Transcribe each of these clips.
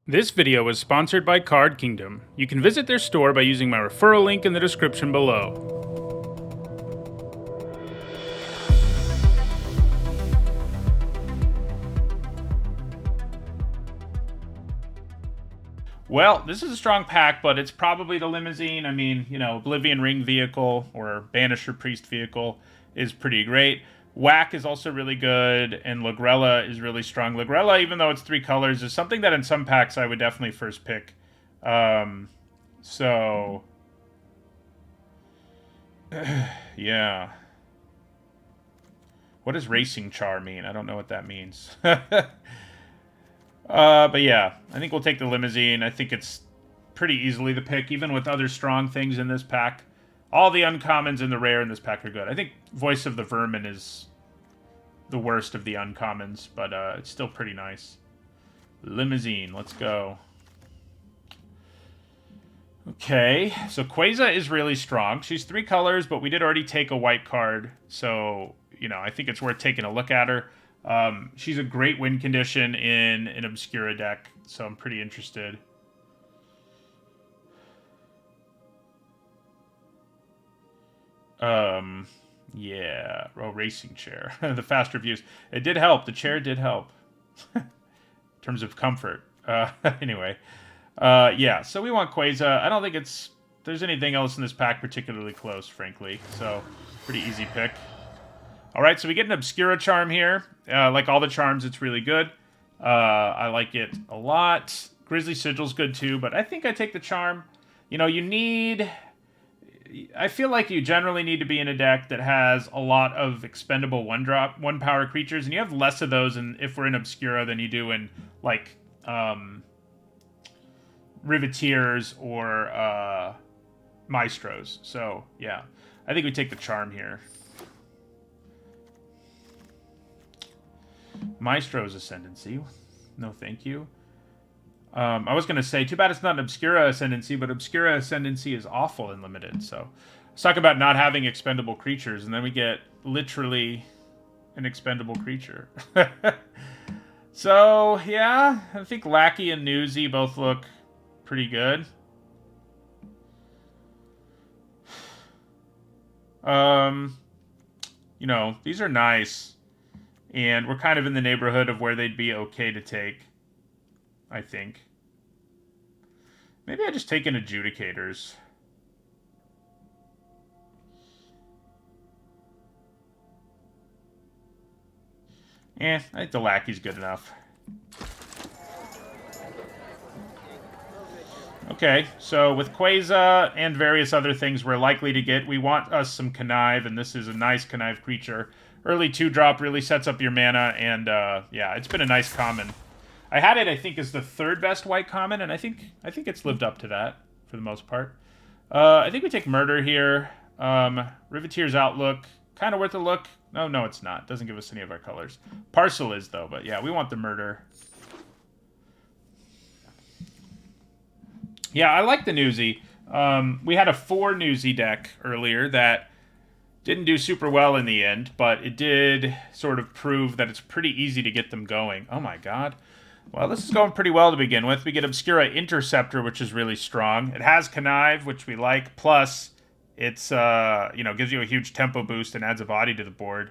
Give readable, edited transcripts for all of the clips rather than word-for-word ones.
This video is sponsored by Card Kingdom. You can visit their store by using my referral link in the description below. Well, this is a strong pack, but it's probably the Limousine. I mean, you know, Oblivion Ring vehicle or Banisher Priest vehicle is pretty great. Whack is also really good, and Lagrella is really strong. Lagrella, even though it's 3 colors, is something that in some packs I would definitely first pick. So, yeah. What does Racing Char mean? I don't know what that means. But yeah, I think we'll take the Limousine. I think it's pretty easily the pick, even with other strong things in this pack. All the uncommons and the rare in this pack are good. I think Voice of the Vermin is the worst of the uncommons, but it's still pretty nice. Limousine, let's go. Okay, so Quasar is really strong. She's 3 colors, but we did already take a white card, so, you know, I think it's worth taking a look at her. She's a great win condition in an Obscura deck, so I'm pretty interested. Yeah. Oh, Racing Chair. The fast reviews. It did help. The chair did help. In terms of comfort. Anyway. Yeah, so we want Quasar. I don't think there's anything else in this pack particularly close, frankly. So, pretty easy pick. Alright, so we get an Obscura charm here. Like all the charms, it's really good. I like it a lot. Grizzly Sigil's good too, but I think I take the charm. You know, I feel like you generally need to be in a deck that has a lot of expendable 1-power creatures, and you have less of those if we're in Obscura than you do in, like, Riveteers or Maestros. So, yeah. I think we take the charm here. Maestro's Ascendancy. No, thank you. I was going to say, too bad it's not an Obscura Ascendancy, but Obscura Ascendancy is awful in Limited. So, let's talk about not having expendable creatures, and then we get literally an expendable creature. So, yeah, I think Lackey and Newsy both look pretty good. You know, these are nice, and we're kind of in the neighborhood of where they'd be okay to take, I think. Maybe I just take an Adjudicators. I think the Lackey's good enough. Okay, so with Quasar and various other things we're likely to get, we want us some Connive, and this is a nice Connive creature. Early 2-drop really sets up your mana, and yeah, it's been a nice common. I had it, I think, as the 3rd best white common, and I think it's lived up to that for the most part. I think we take Murder here. Riveteer's Outlook, kind of worth a look. No, it's not. Doesn't give us any of our colors. Parcel is, though, but yeah, we want the Murder. Yeah, I like the Newsy. We had a 4 Newsy deck earlier that didn't do super well in the end, but it did sort of prove that it's pretty easy to get them going. Oh my god. Well, this is going pretty well to begin with. We get Obscura Interceptor, which is really strong. It has Connive, which we like, plus it's, you know, gives you a huge tempo boost and adds a body to the board.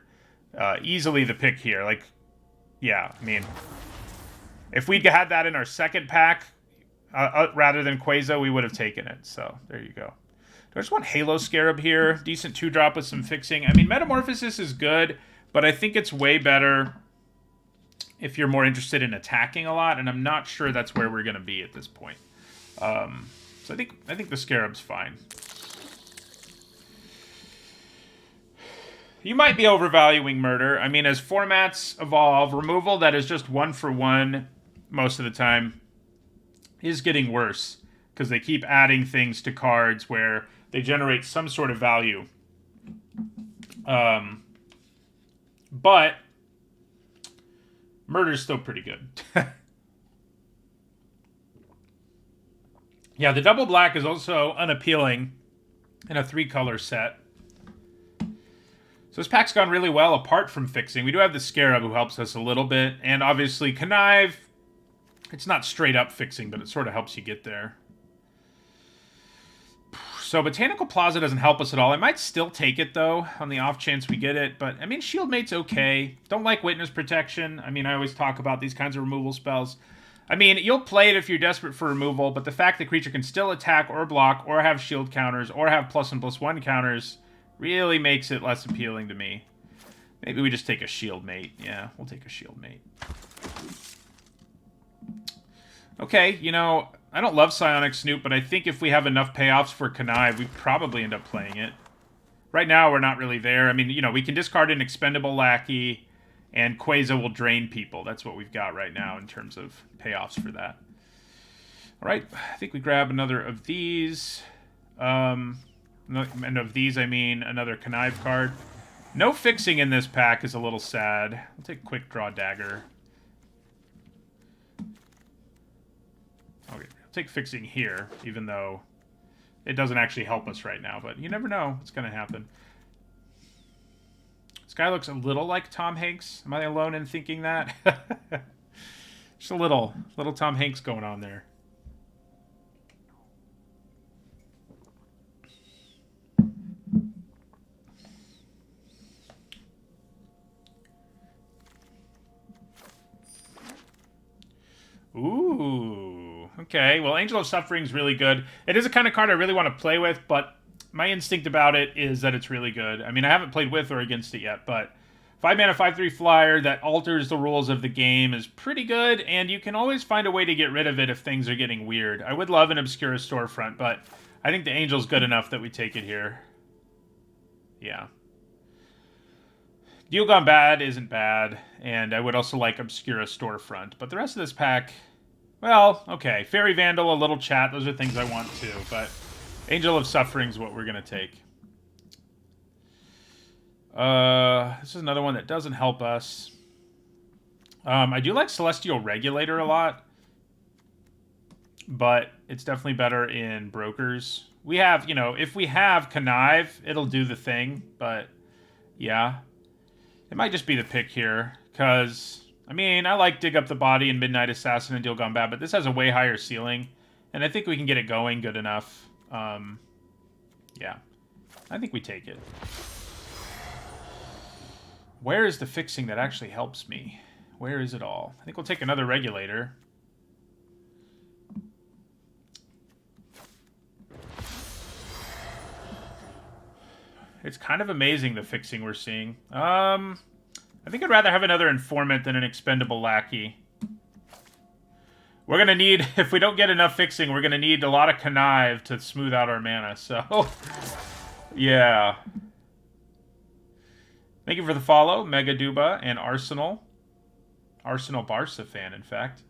Easily the pick here. Like, yeah, I mean, if we'd had that in our second pack, rather than Quasar, we would have taken it. So, there you go. Do I just want Halo Scarab here? Decent 2-drop with some fixing. I mean, Metamorphosis is good, but I think it's way better if you're more interested in attacking a lot, and I'm not sure that's where we're going to be at this point. So I think the Scarab's fine. You might be overvaluing Murder. I mean, as formats evolve, removal that is just 1-for-1 most of the time is getting worse, because they keep adding things to cards where they generate some sort of value. But Murder's still pretty good. Yeah, the double black is also unappealing in a 3-color set. So this pack's gone really well apart from fixing. We do have the Scarab who helps us a little bit, and obviously Connive It's not straight up fixing, but it sort of helps you get there. So Botanical Plaza doesn't help us at all. I might still take it, though, on the off chance we get it. But, I mean, Shield Mate's okay. Don't like Witness Protection. I mean, I always talk about these kinds of removal spells. I mean, you'll play it if you're desperate for removal, but the fact the creature can still attack or block or have shield counters or have +1/+1 counters really makes it less appealing to me. Maybe we just take a Shield Mate. Yeah, we'll take a Shield Mate. Okay, you know, I don't love Psionic Snoop, but I think if we have enough payoffs for Connive, we probably end up playing it. Right now, we're not really there. I mean, you know, we can discard an Expendable Lackey, and Quasar will drain people. That's what we've got right now in terms of payoffs for that. All right, I think we grab another of these. And of these, I mean another Connive card. No fixing in this pack is a little sad. I'll take Quick Draw Dagger. Okay, I'll take fixing here, even though it doesn't actually help us right now. But you never know what's going to happen. This guy looks a little like Tom Hanks. Am I alone in thinking that? Just a little Tom Hanks going on there. Ooh, okay. Well, Angel of Suffering is really good. It is a kind of card I really want to play with, but my instinct about it is that it's really good. I mean, I haven't played with or against it yet, but 5-mana, 5/3 flyer that alters the rules of the game is pretty good, and you can always find a way to get rid of it if things are getting weird. I would love an Obscura Storefront, but I think the Angel's good enough that we take it here. Yeah. Deal Gone Bad isn't bad, and I would also like Obscura Storefront. But the rest of this pack, well, okay. Fairy Vandal, a little chat, those are things I want too. But Angel of Suffering is what we're going to take. This is another one that doesn't help us. I do like Celestial Regulator a lot, but it's definitely better in Brokers. We have, you know, if we have Connive, it'll do the thing, but yeah. It might just be the pick here, because, I mean, I like Dig Up the Body and Midnight Assassin and Deal Gone Bad, but this has a way higher ceiling, and I think we can get it going good enough. Yeah, I think we take it. Where is the fixing that actually helps me? Where is it all? I think we'll take another Regulator. It's kind of amazing, the fixing we're seeing. I think I'd rather have another Informant than an Expendable Lackey. We're going to need, if we don't get enough fixing, we're going to need a lot of Connive to smooth out our mana, so... yeah. Thank you for the follow, Mega Duba and Arsenal. Arsenal Barca fan, in fact.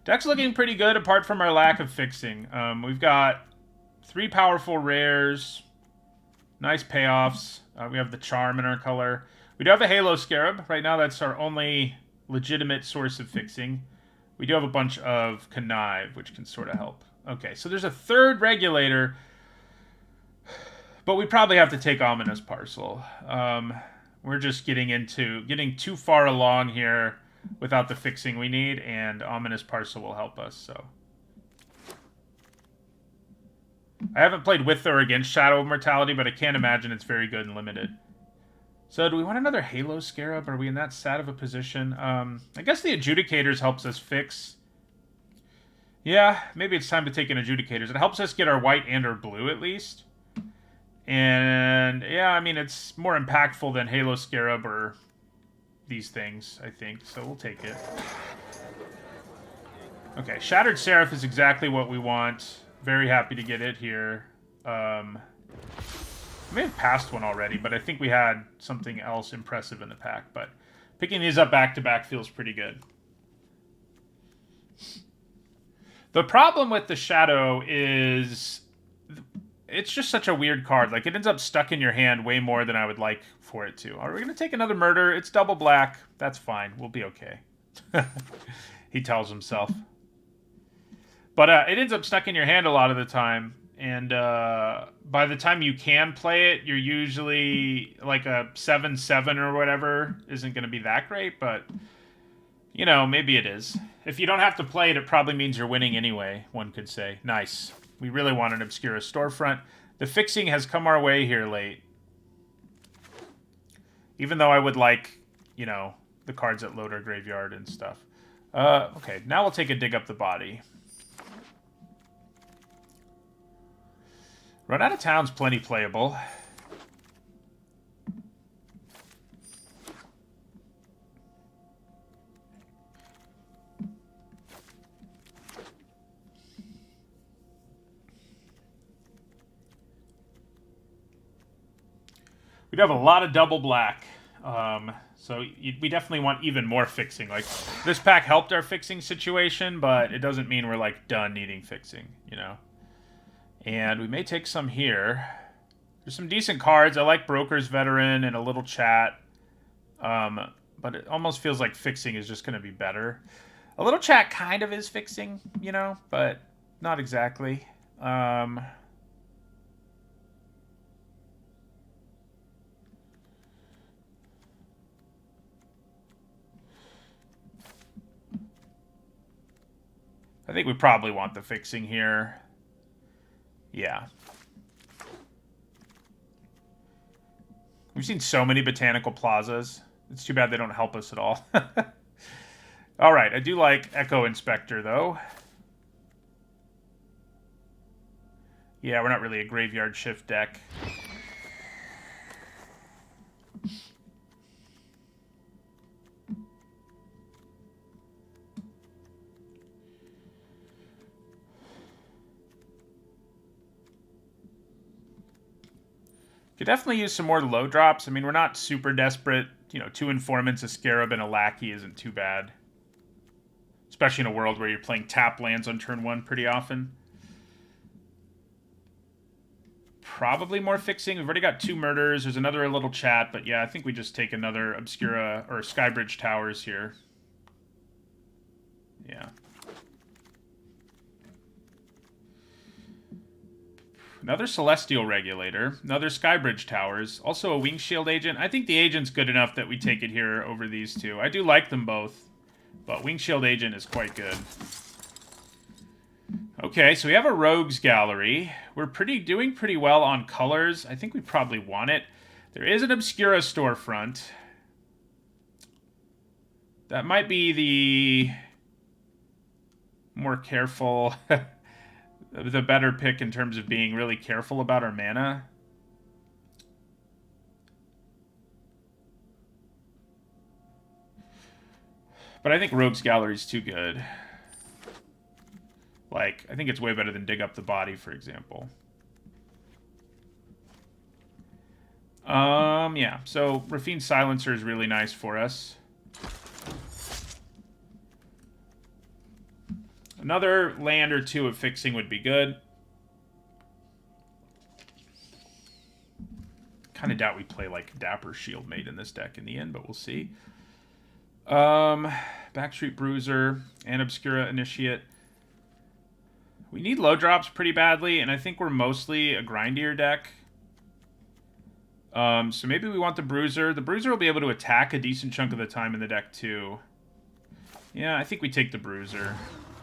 Deck's looking pretty good, apart from our lack of fixing. We've got 3 powerful rares, nice payoffs. We have the Charm in our color. We do have a Halo Scarab. Right now, that's our only legitimate source of fixing. We do have a bunch of Connive, which can sort of help. Okay, so there's a third Regulator, but we probably have to take Ominous Parcel. We're just getting too far along here without the fixing we need, and Ominous Parcel will help us, so... I haven't played with or against Shadow of Mortality, but I can't imagine it's very good and limited. So, do we want another Halo Scarab? Are we in that sad of a position? I guess the Adjudicators helps us fix. Yeah, maybe it's time to take an Adjudicators. It helps us get our white and our blue, at least. And, yeah, I mean, it's more impactful than Halo Scarab or these things, I think. So, we'll take it. Okay, Shattered Seraph is exactly what we want. Very happy to get it here. I may have passed one already, but I think we had something else impressive in the pack. But picking these up back-to-back feels pretty good. The problem with the Shadow is it's just such a weird card. Like, it ends up stuck in your hand way more than I would like for it to. Are we going to take another Murder? It's double black. That's fine. We'll be okay. He tells himself. But it ends up stuck in your hand a lot of the time, and by the time you can play it, you're usually like a 7/7 or whatever isn't going to be that great, but You know, maybe it is. If you don't have to play it, it probably means you're winning anyway, one could say. Nice. We really want an Obscura storefront. The fixing has come our way here late. Even though I would like, you know, the cards that load our graveyard and stuff. Okay, now we'll take a dig up the body. Run Out of Town's plenty playable. We'd have a lot of double black. So we definitely want even more fixing. Like, this pack helped our fixing situation, but it doesn't mean we're, like, done needing fixing, you know? And we may take some here. There's some decent cards. I like Broker's Veteran and a little chat. But it almost feels like fixing is just going to be better. A little chat kind of is fixing, you know, but not exactly. I think we probably want the fixing here. Yeah. We've seen so many Botanical Plazas. It's too bad they don't help us at all. All right, I do like Echo Inspector, though. Yeah, we're not really a graveyard shift deck. Could definitely use some more low drops. I mean, we're not super desperate. You know, 2 Informants, a Scarab, and a Lackey isn't too bad. Especially in a world where you're playing tap lands on turn 1 pretty often. Probably more fixing. We've already got 2 murders. There's another little chat, but yeah, I think we just take another Obscura or Skybridge Towers here. Yeah. Another Celestial Regulator. Another Skybridge Towers. Also a Wing Shield Agent. I think the Agent's good enough that we take it here over these two. I do like them both, but Wing Shield Agent is quite good. Okay, so we have a Rogues Gallery. We're doing pretty well on colors. I think we probably want it. There is an Obscura storefront. That might be the more careful... the better pick in terms of being really careful about our mana. But I think Rogues Gallery is too good. Like, I think it's way better than Dig Up the Body, for example. Yeah. So, Raffine's Silencer is really nice for us. Another land or 2 of fixing would be good. Kind of doubt we play, like, Dapper Shieldmate in this deck in the end, but we'll see. Backstreet Bruiser and Obscura Initiate. We need low drops pretty badly, and I think we're mostly a grindier deck. So maybe we want the Bruiser. The Bruiser will be able to attack a decent chunk of the time in the deck, too. Yeah, I think we take the Bruiser.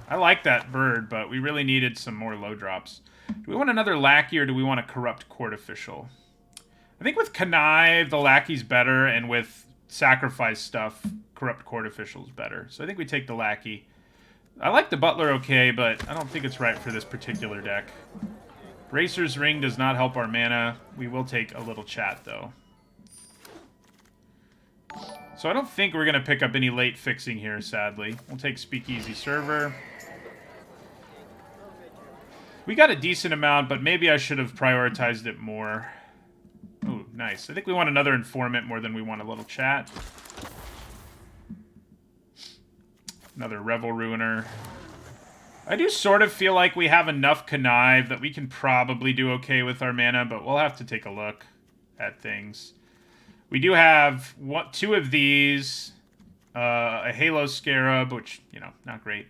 I like that bird, but we really needed some more low drops. Do we want another Lackey, or do we want a Corrupt Court Official? I think with Connive, the Lackey's better, and with Sacrifice stuff, Corrupt Court Official's better. So I think we take the Lackey. I like the Butler okay, but I don't think it's right for this particular deck. Racer's Ring does not help our mana. We will take a little chat, though. So I don't think we're going to pick up any late fixing here, sadly. We'll take Speakeasy Server. We got a decent amount, but maybe I should have prioritized it more. Ooh, nice. I think we want another Informant more than we want a little chat. Another Revel Ruiner. I do sort of feel like we have enough Connive that we can probably do okay with our mana, but we'll have to take a look at things. We do have 2 of these, a Halo Scarab, which, you know, not great.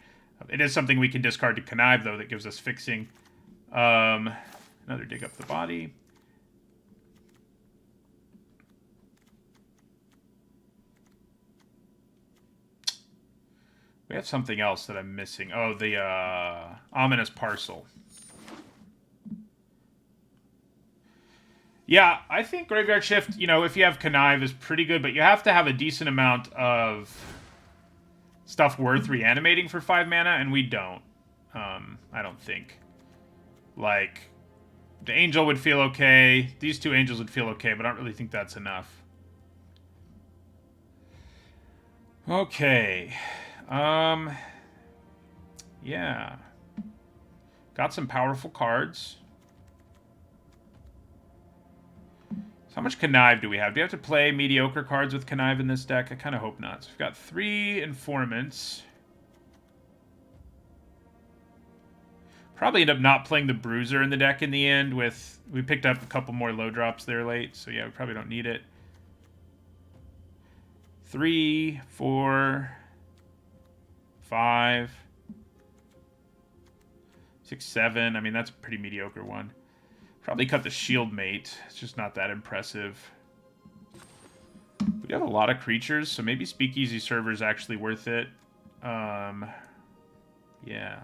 It is something we can discard to Connive, though, that gives us fixing. Another Dig Up the Body. We have something else that I'm missing. Oh, the ominous parcel. Yeah, I think Graveyard Shift, you know, if you have Connive, is pretty good, but you have to have a decent amount of stuff worth reanimating for 5 mana, and we don't. I don't think. Like, the Angel would feel okay. These 2 Angels would feel okay, but I don't really think that's enough. Okay. Yeah. Got some powerful cards. So how much Connive do we have? Do we have to play mediocre cards with Connive in this deck? I kind of hope not. So we've got 3 Informants. Probably end up not playing the Bruiser in the deck in the end. We picked up a couple more low drops there late, so yeah, we probably don't need it. 3, 4, 5, 6, 7. I mean, that's a pretty mediocre one. Probably cut the Shield Mate. It's just not that impressive. We have a lot of creatures, so maybe Speakeasy Server is actually worth it. Yeah.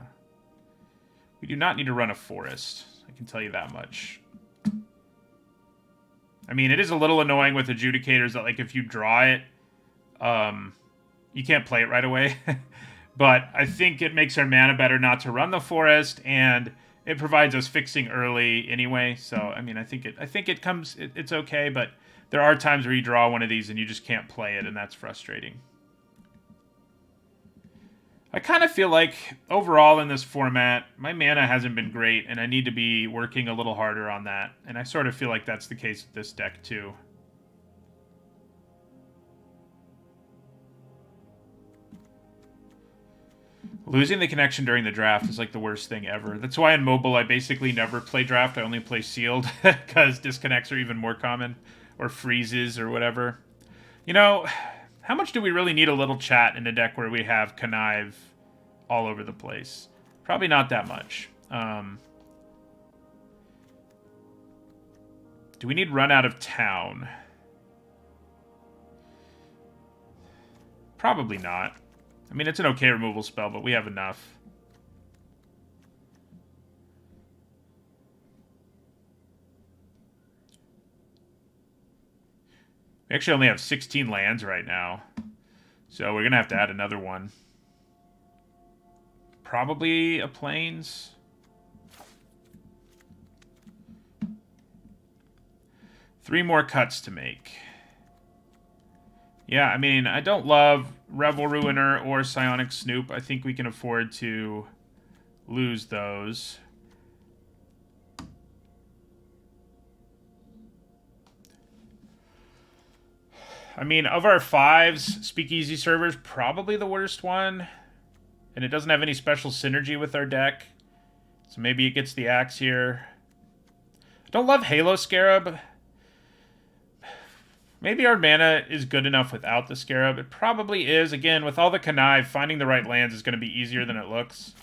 We do not need to run a Forest. I can tell you that much. I mean, it is a little annoying with Adjudicators that, like, if you draw it, you can't play it right away. But I think it makes our mana better not to run the Forest, and it provides us fixing early anyway. So, I mean, I think it's okay, but there are times where you draw one of these and you just can't play it, and that's frustrating. I kind of feel like, overall in this format, my mana hasn't been great, and I need to be working a little harder on that. And I sort of feel like that's the case with this deck, too. Losing the connection during the draft is like the worst thing ever. That's why in mobile I basically never play draft. I only play sealed because disconnects are even more common, or freezes or whatever. You know, how much do we really need a little chat in a deck where we have Connive all over the place? Probably not that much. Do we need Run Out of Town? Probably not. I mean, it's an okay removal spell, but we have enough. We actually only have 16 lands right now. So we're going to have to add another one. Probably a Plains. Three more cuts to make. Yeah, I mean, I don't love Revel Ruiner or Psionic Snoop. I think we can afford to lose those. I mean, of our 5s, Speakeasy Server's probably the worst one. And it doesn't have any special synergy with our deck. So maybe it gets the axe here. I don't love Halo Scarab. Maybe our mana is good enough without the Scarab. It probably is. Again, with all the Connive, finding the right lands is going to be easier than it looks.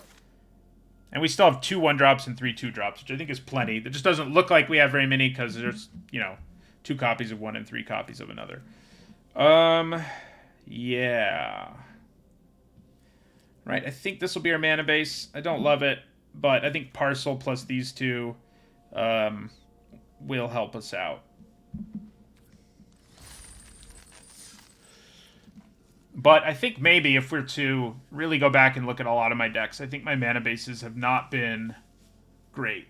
And we still have 2 1-drops and 3 2-drops, which I think is plenty. It just doesn't look like we have very many because there's, you know, 2 copies of one and 3 copies of another. Yeah. Right, I think this will be our mana base. I don't love it, but I think Parcel plus these 2 will help us out. But I think maybe if we're to really go back and look at a lot of my decks, I think my mana bases have not been great.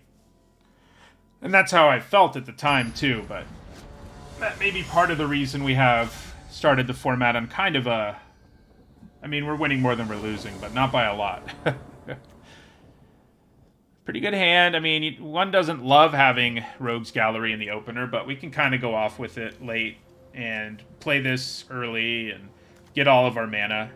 And that's how I felt at the time, too. But that may be part of the reason we have started the format on kind of a... I mean, we're winning more than we're losing, but not by a lot. Pretty good hand. I mean, one doesn't love having Rogue's Gallery in the opener, but we can kind of go off with it late and play this early and get all of our mana.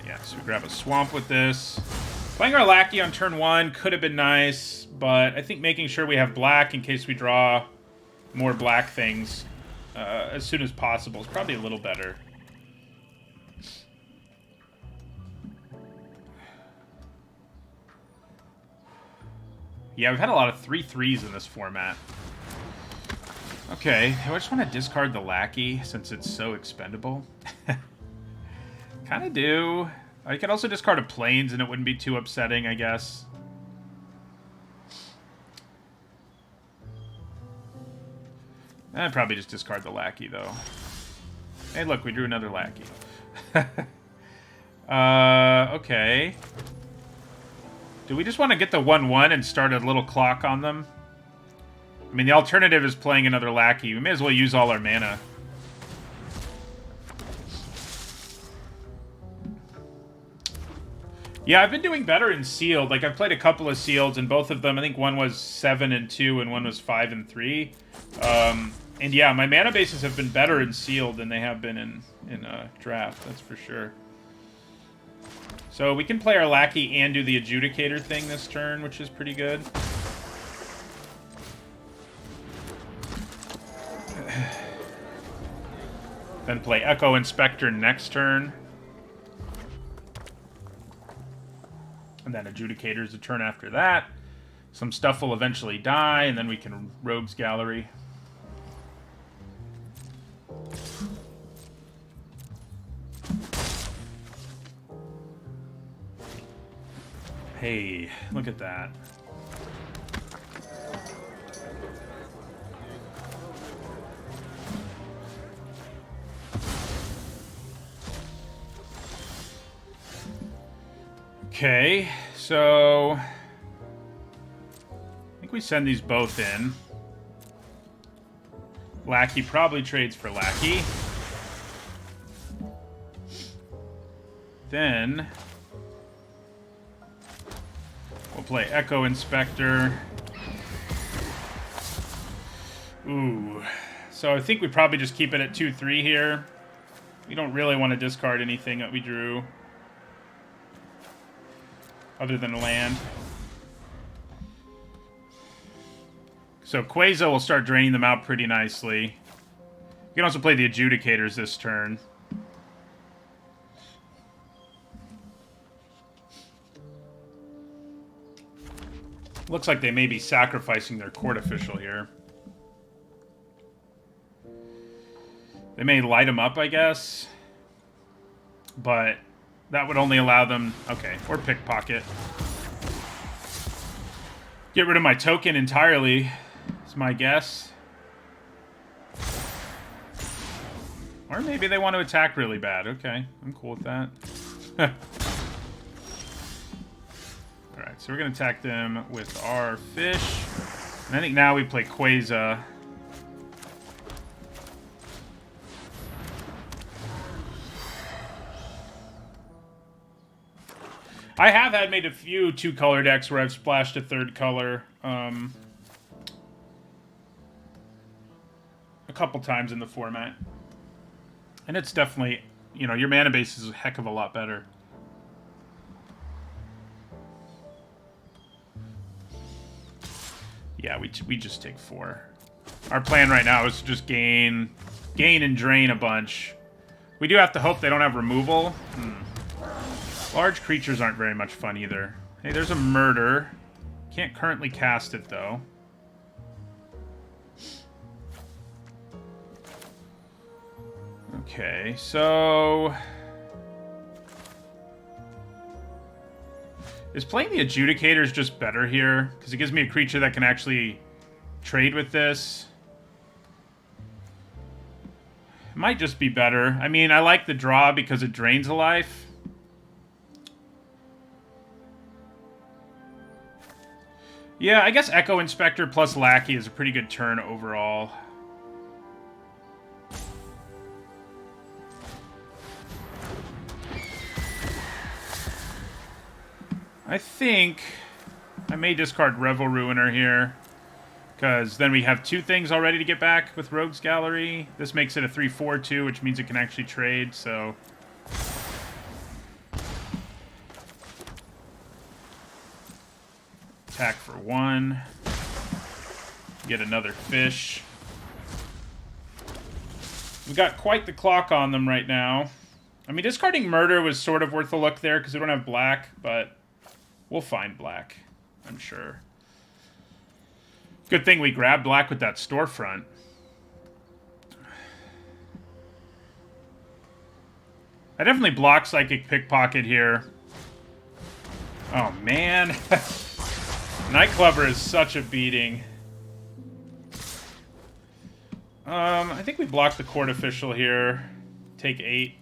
Yeah, so we grab a Swamp with this. Playing our Lackey on turn 1 could have been nice, but I think making sure we have black in case we draw more black things as soon as possible is probably a little better. Yeah, we've had a lot of 3/3s in this format. Okay, I just want to discard the Lackey since it's so expendable. Kind of do. I could also discard a Plains and it wouldn't be too upsetting, I guess. I'd probably just discard the Lackey, though. Hey, look, we drew another Lackey. Okay. Do we just want to get the 1/1 and start a little clock on them? I mean, the alternative is playing another Lackey. We may as well use all our mana. Yeah, I've been doing better in Sealed. Like, I've played a couple of Sealeds, and both of them, I think one was 7-2 and one was 5-3. And yeah, my mana bases have been better in Sealed than they have been in Draft, that's for sure. So we can play our Lackey and do the Adjudicator thing this turn, which is pretty good. Then play Echo Inspector next turn. And then Adjudicator's the turn after that. Some stuff will eventually die, and then we can Rogue's Gallery. Hey, look at that. Okay, so I think we send these both in. Lackey probably trades for Lackey. Then we'll play Echo Inspector. Ooh. So I think we probably just keep it at 2/3 here. We don't really want to discard anything that we drew. Other than land. So Quasar will start draining them out pretty nicely. You can also play the Adjudicators this turn. Looks like they may be sacrificing their court official here. They may light them up, I guess. But that would only allow them... Okay, or pickpocket. Get rid of my token entirely, is my guess. Or maybe they want to attack really bad. Okay, I'm cool with that. Alright, so we're going to attack them with our fish. And I think now we play Quasar. I have made a few 2-color decks where I've splashed a 3rd color a couple times in the format. And it's definitely, you know, your mana base is a heck of a lot better. Yeah, we just take 4. Our plan right now is to just gain and drain a bunch. We do have to hope they don't have removal. Large creatures aren't very much fun either. Hey, there's a murder. Can't currently cast it, though. Okay, so... Is playing the Adjudicators just better here? Because it gives me a creature that can actually trade with this. It might just be better. I mean, I like the draw because it drains a life. Yeah, I guess Echo Inspector plus Lackey is a pretty good turn overall. I think I may discard Revel Ruiner here, because then we have 2 things already to get back with Rogue's Gallery. This makes it a 3/4/2, which means it can actually trade, so... Attack for 1. Get another fish. We got quite the clock on them right now. I mean, discarding Murder was sort of worth a look there because we don't have black, but we'll find black, I'm sure. Good thing we grabbed black with that storefront. I definitely block Psychic Pickpocket here. Oh, man. Nightclubber is such a beating. I think we block the Court Official here. Take 8.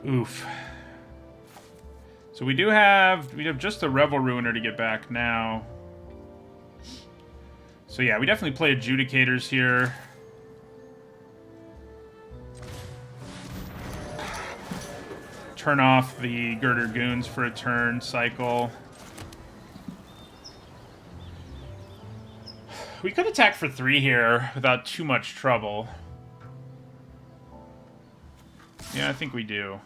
Oof. So we have just the Revel Ruiner to get back now. So yeah, we definitely play Adjudicators here. Turn off the Girder Goons for a turn cycle. We could attack for 3 here without too much trouble. Yeah, I think we do.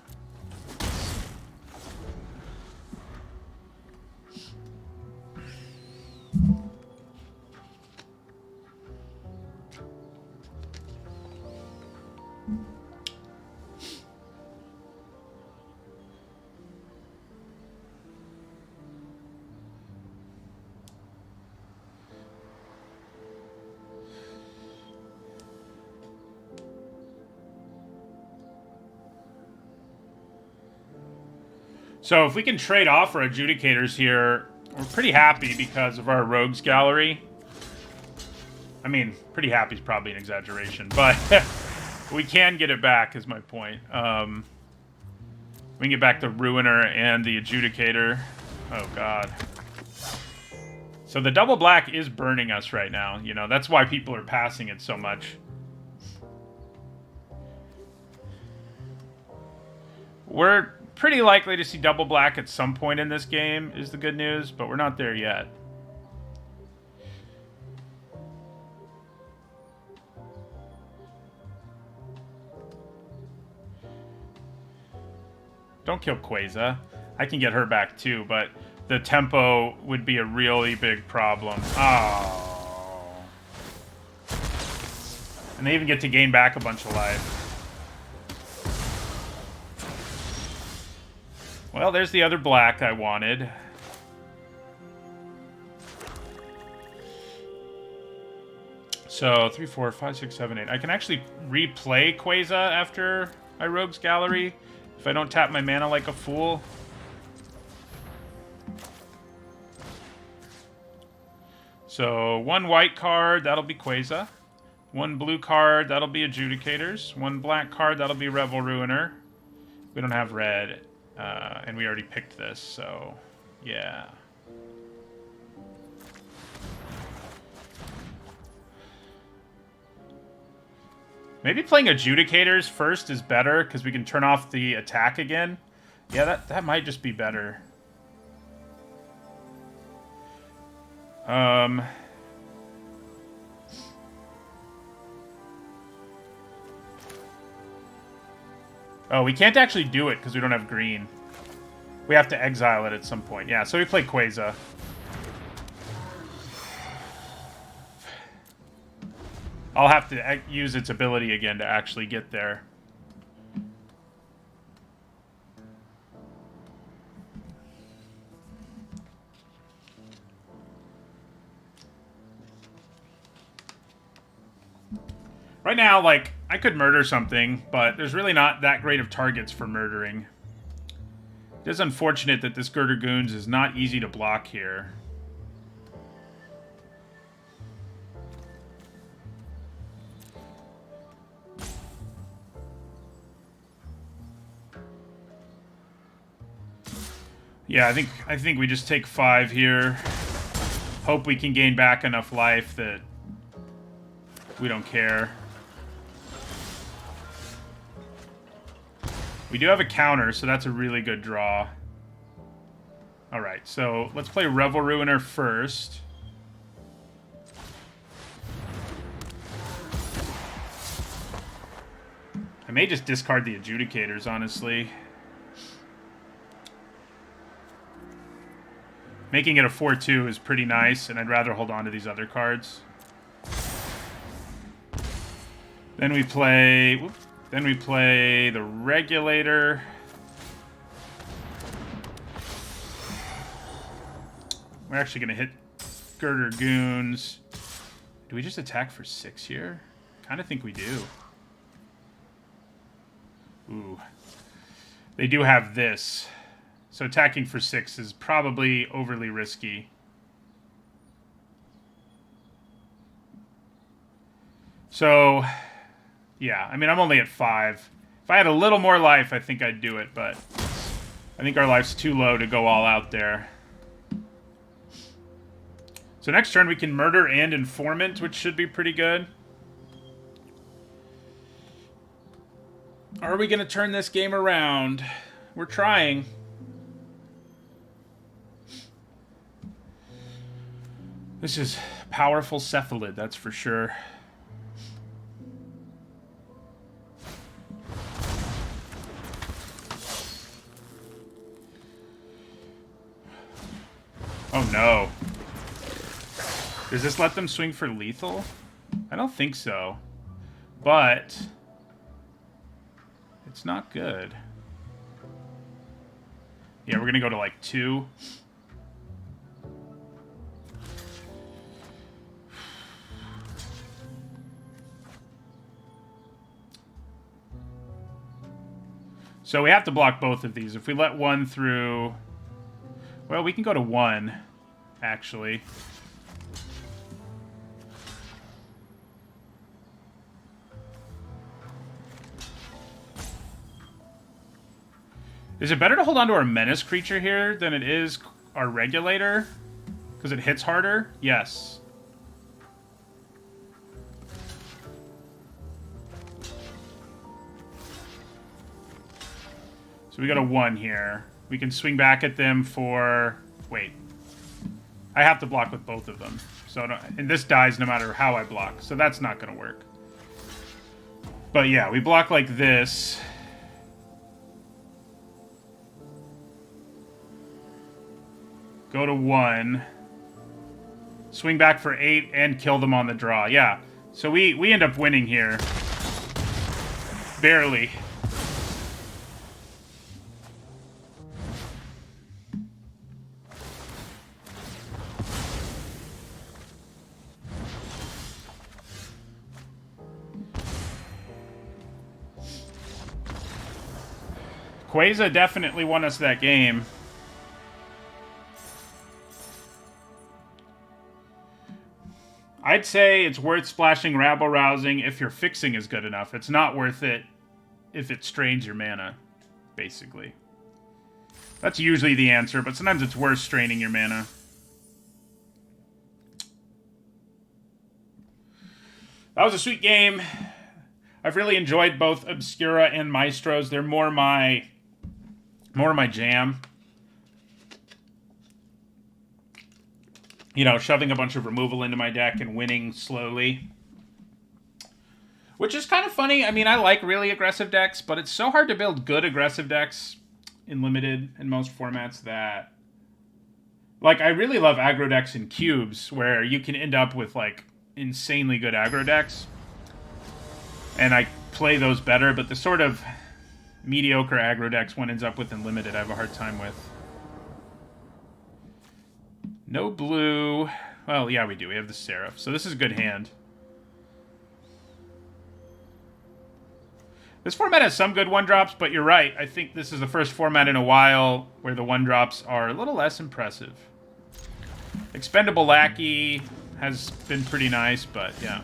So if we can trade off our Adjudicators here, we're pretty happy because of our Rogues Gallery. I mean, pretty happy is probably an exaggeration, but we can get it back is my point. We can get back the Ruiner and the Adjudicator. Oh, God. So the double black is burning us right now. You know, that's why people are passing it so much. We're pretty likely to see double black at some point in this game, is the good news, but we're not there yet. Don't kill Quasar. I can get her back too, but the tempo would be a really big problem. Oh. And they even get to gain back a bunch of life. Well, there's the other black I wanted. So, 3, 4, 5, 6, 7, 8. I can actually replay Quasar after I Rogues Gallery if I don't tap my mana like a fool. So, 1 white card, that'll be Quasar. 1 blue card, that'll be Adjudicators. 1 black card, that'll be Revel Ruiner. We don't have red. And we already picked this, so yeah. Maybe playing Adjudicators first is better, because we can turn off the attack again. Yeah, that might just be better. Oh, we can't actually do it because we don't have green. We have to exile it at some point. Yeah, so we play Quasar. I'll have to use its ability again to actually get there. Right now, like, I could murder something, but there's really not that great of targets for murdering. It is unfortunate that this Girder Goons is not easy to block here. Yeah, I think we just take 5 here. Hope we can gain back enough life that we don't care. We do have a counter, so that's a really good draw. Alright, so let's play Revel Ruiner first. I may just discard the Adjudicators, honestly. Making it a 4-2 is pretty nice, and I'd rather hold on to these other cards. Then we play... Whoop, then we play the Regulator. We're actually going to hit Girder Goons. Do we just attack for 6 here? Kind of think we do. Ooh. They do have this. So attacking for 6 is probably overly risky. So, yeah. I mean, I'm only at 5. If I had a little more life, I think I'd do it. But I think our life's too low to go all out there. So next turn we can Murder and Informant, which should be pretty good. Are we going to turn this game around? We're trying. This is powerful Cephalid, that's for sure. Oh no. Does this let them swing for lethal? I don't think so. But it's not good. Yeah, we're gonna go to like 2. So we have to block both of these. If we let one through... Well, we can go to 1, actually. Is it better to hold on to our Menace creature here than it is our Regulator? Because it hits harder? Yes. So we got a 1 here. We can swing back at them for... Wait. I have to block with both of them. So, and this dies no matter how I block. So that's not going to work. But yeah, we block like this. Go to 1. Swing back for 8 and kill them on the draw. Yeah. So we end up winning here. Barely. Quasar definitely won us that game. I'd say it's worth splashing Rabble Rousing if your fixing is good enough. It's not worth it if it strains your mana, basically. That's usually the answer, but sometimes it's worth straining your mana. That was a sweet game. I've really enjoyed both Obscura and Maestros. They're more my jam. You know, shoving a bunch of removal into my deck and winning slowly. Which is kind of funny. I mean, I like really aggressive decks, but it's so hard to build good aggressive decks in Limited and most formats that... Like, I really love aggro decks in cubes, where you can end up with, like, insanely good aggro decks. And I play those better, but the sort of mediocre aggro decks one ends up with in Limited I have a hard time with. No blue. Well, yeah, we do. We have the Seraph. So this is a good hand. This format has some good 1-drops, but you're right. I think this is the first format in a while where the 1-drops are a little less impressive. Expendable Lackey has been pretty nice, but yeah.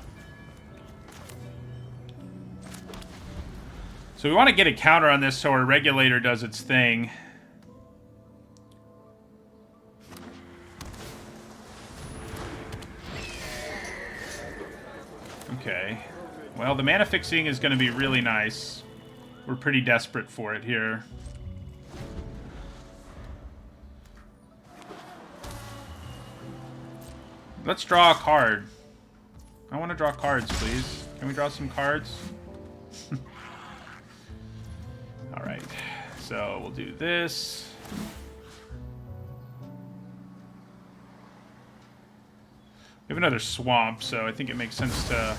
So we want to get a counter on this so our Regulator does its thing. Okay. Well, the mana fixing is going to be really nice. We're pretty desperate for it here. Let's draw a card. I want to draw cards, please. Can we draw some cards? Alright. So, we'll do this. We have another swamp, so I think it makes sense to...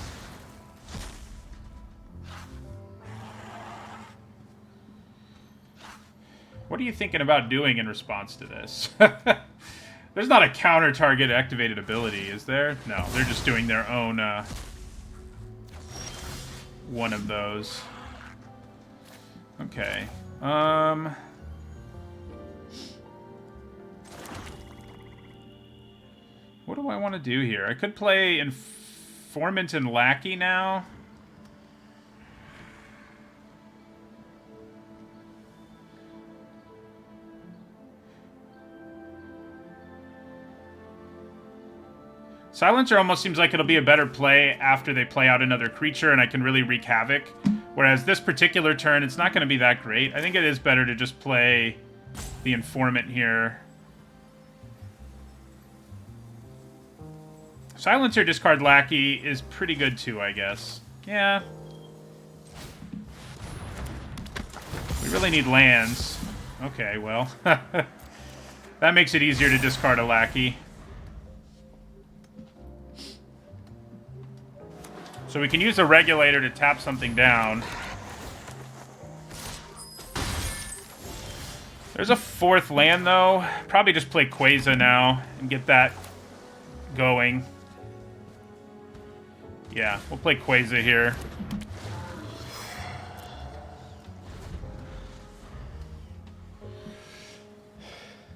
What are you thinking about doing in response to this? There's not a counter-target activated ability, is there? No, they're just doing their own, one of those. Okay. What do I want to do here? I could play Informant and Lackey now. Silencer almost seems like it'll be a better play after they play out another creature and I can really wreak havoc. Whereas this particular turn, it's not going to be that great. I think it is better to just play the Informant here. Silencer discard Lackey is pretty good too, I guess. Yeah. We really need lands. Okay, well. That makes it easier to discard a Lackey. So we can use a Regulator to tap something down. There's a fourth land, though. Probably just play Quasar now and get that going. Yeah, we'll play Quasar here.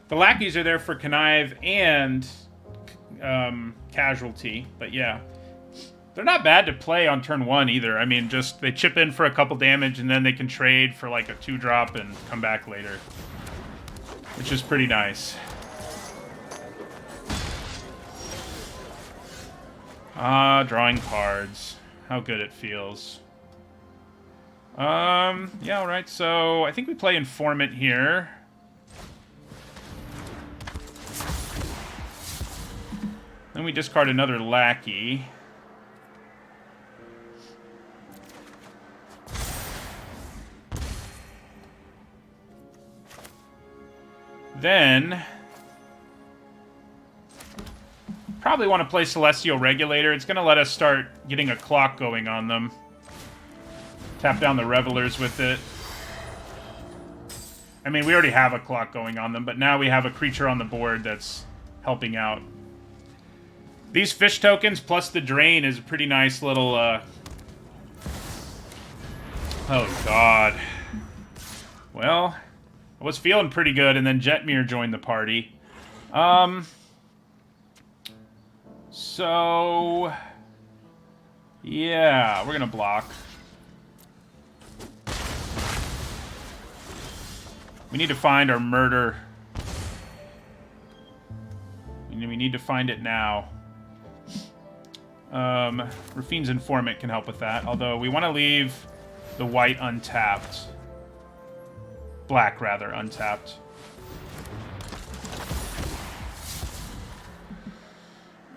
The Lackeys are there for Connive and Casualty, but yeah. They're not bad to play on turn 1 either. I mean, just they chip in for a couple damage and then they can trade for like a 2-drop and come back later. Which is pretty nice. Drawing cards. How good it feels. Yeah, alright, so I think we play Informant here. Then we discard another Lackey. Then, probably want to play Celestial Regulator. It's going to let us start getting a clock going on them. Tap down the Revelers with it. I mean, we already have a clock going on them, but now we have a creature on the board that's helping out. These fish tokens plus the Drain is a pretty nice little... Oh, God. Well... I was feeling pretty good, and then Jetmir joined the party. So... yeah, we're gonna block. We need to find our murder. We need to find it now. Rafine's Informant can help with that, although we want to leave the white untapped. Black, rather, untapped.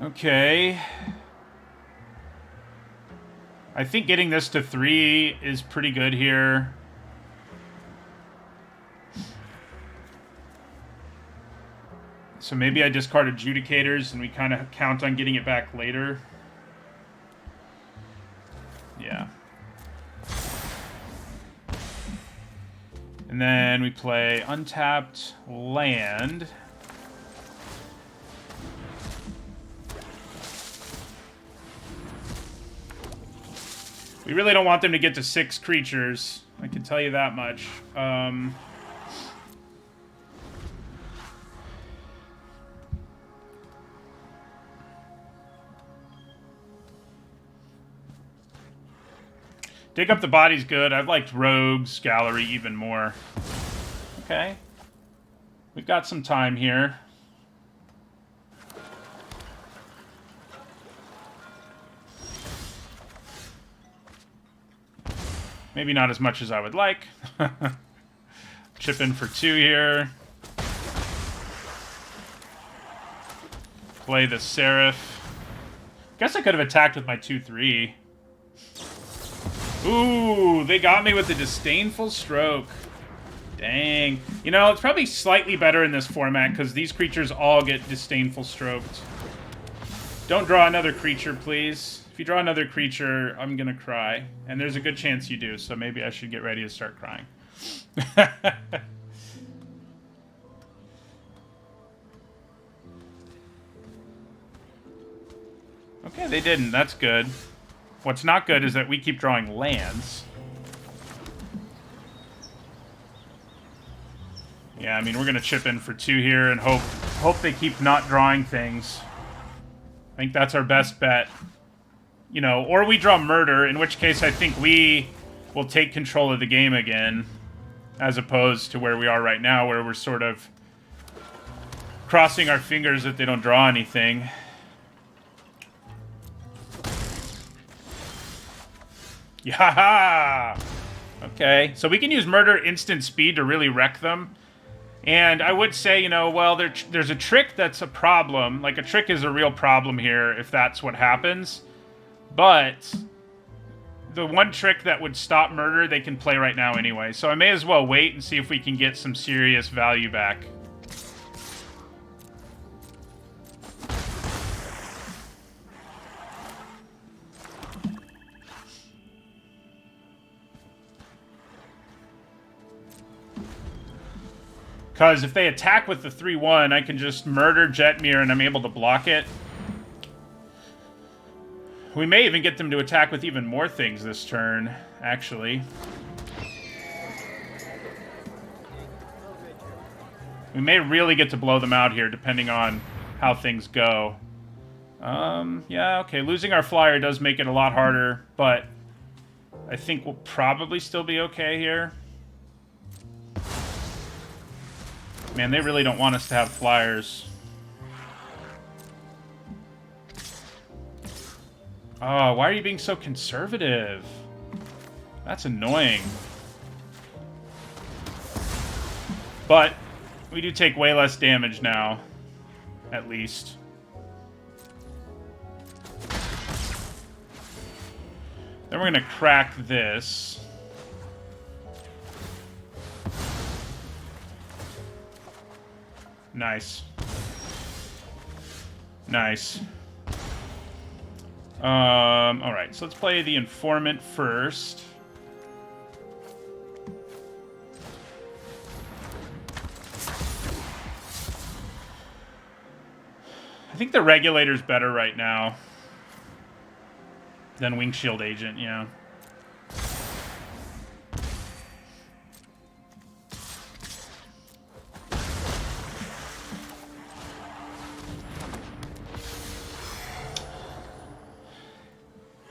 Okay. I think getting this to 3 is pretty good here. So maybe I discard Adjudicators and we kind of count on getting it back later. Yeah. And then we play untapped land. We really don't want them to get to 6 creatures. I can tell you that much. Dig Up the Body's good. I've liked Rogues Gallery even more. Okay. We've got some time here. Maybe not as much as I would like. Chip in for 2 here. Play the Seraph. Guess I could have attacked with my 2/3. Ooh, they got me with the Disdainful Stroke. Dang. You know, it's probably slightly better in this format, because these creatures all get Disdainful Stroked. Don't draw another creature, please. If you draw another creature, I'm gonna cry. And there's a good chance you do, so maybe I should get ready to start crying. Okay, they didn't. That's good. What's not good is that we keep drawing lands. Yeah, I mean, we're gonna chip in for 2 here and hope they keep not drawing things. I think that's our best bet. You know, or we draw murder, in which case I think we will take control of the game again, as opposed to where we are right now, where we're sort of crossing our fingers that they don't draw anything. Yaha! Okay, so we can use murder instant speed to really wreck them. And I would say, you know, well, there's a trick that's a problem. Like, a trick is a real problem here if that's what happens. But the one trick that would stop murder, they can play right now anyway. So I may as well wait and see if we can get some serious value back. Because if they attack with the 3-1, I can just murder Jetmir and I'm able to block it. We may even get them to attack with even more things this turn, actually. We may really get to blow them out here, depending on how things go. Yeah, okay, losing our flyer does make it a lot harder, but I think we'll probably still be okay here. Man, they really don't want us to have flyers. Oh, why are you being so conservative? That's annoying. But we do take way less damage now, at least. Then we're gonna crack this. Nice. Nice. Alright, so let's play the Informant first. I think the Regulator's better right now than Windshield Agent, yeah.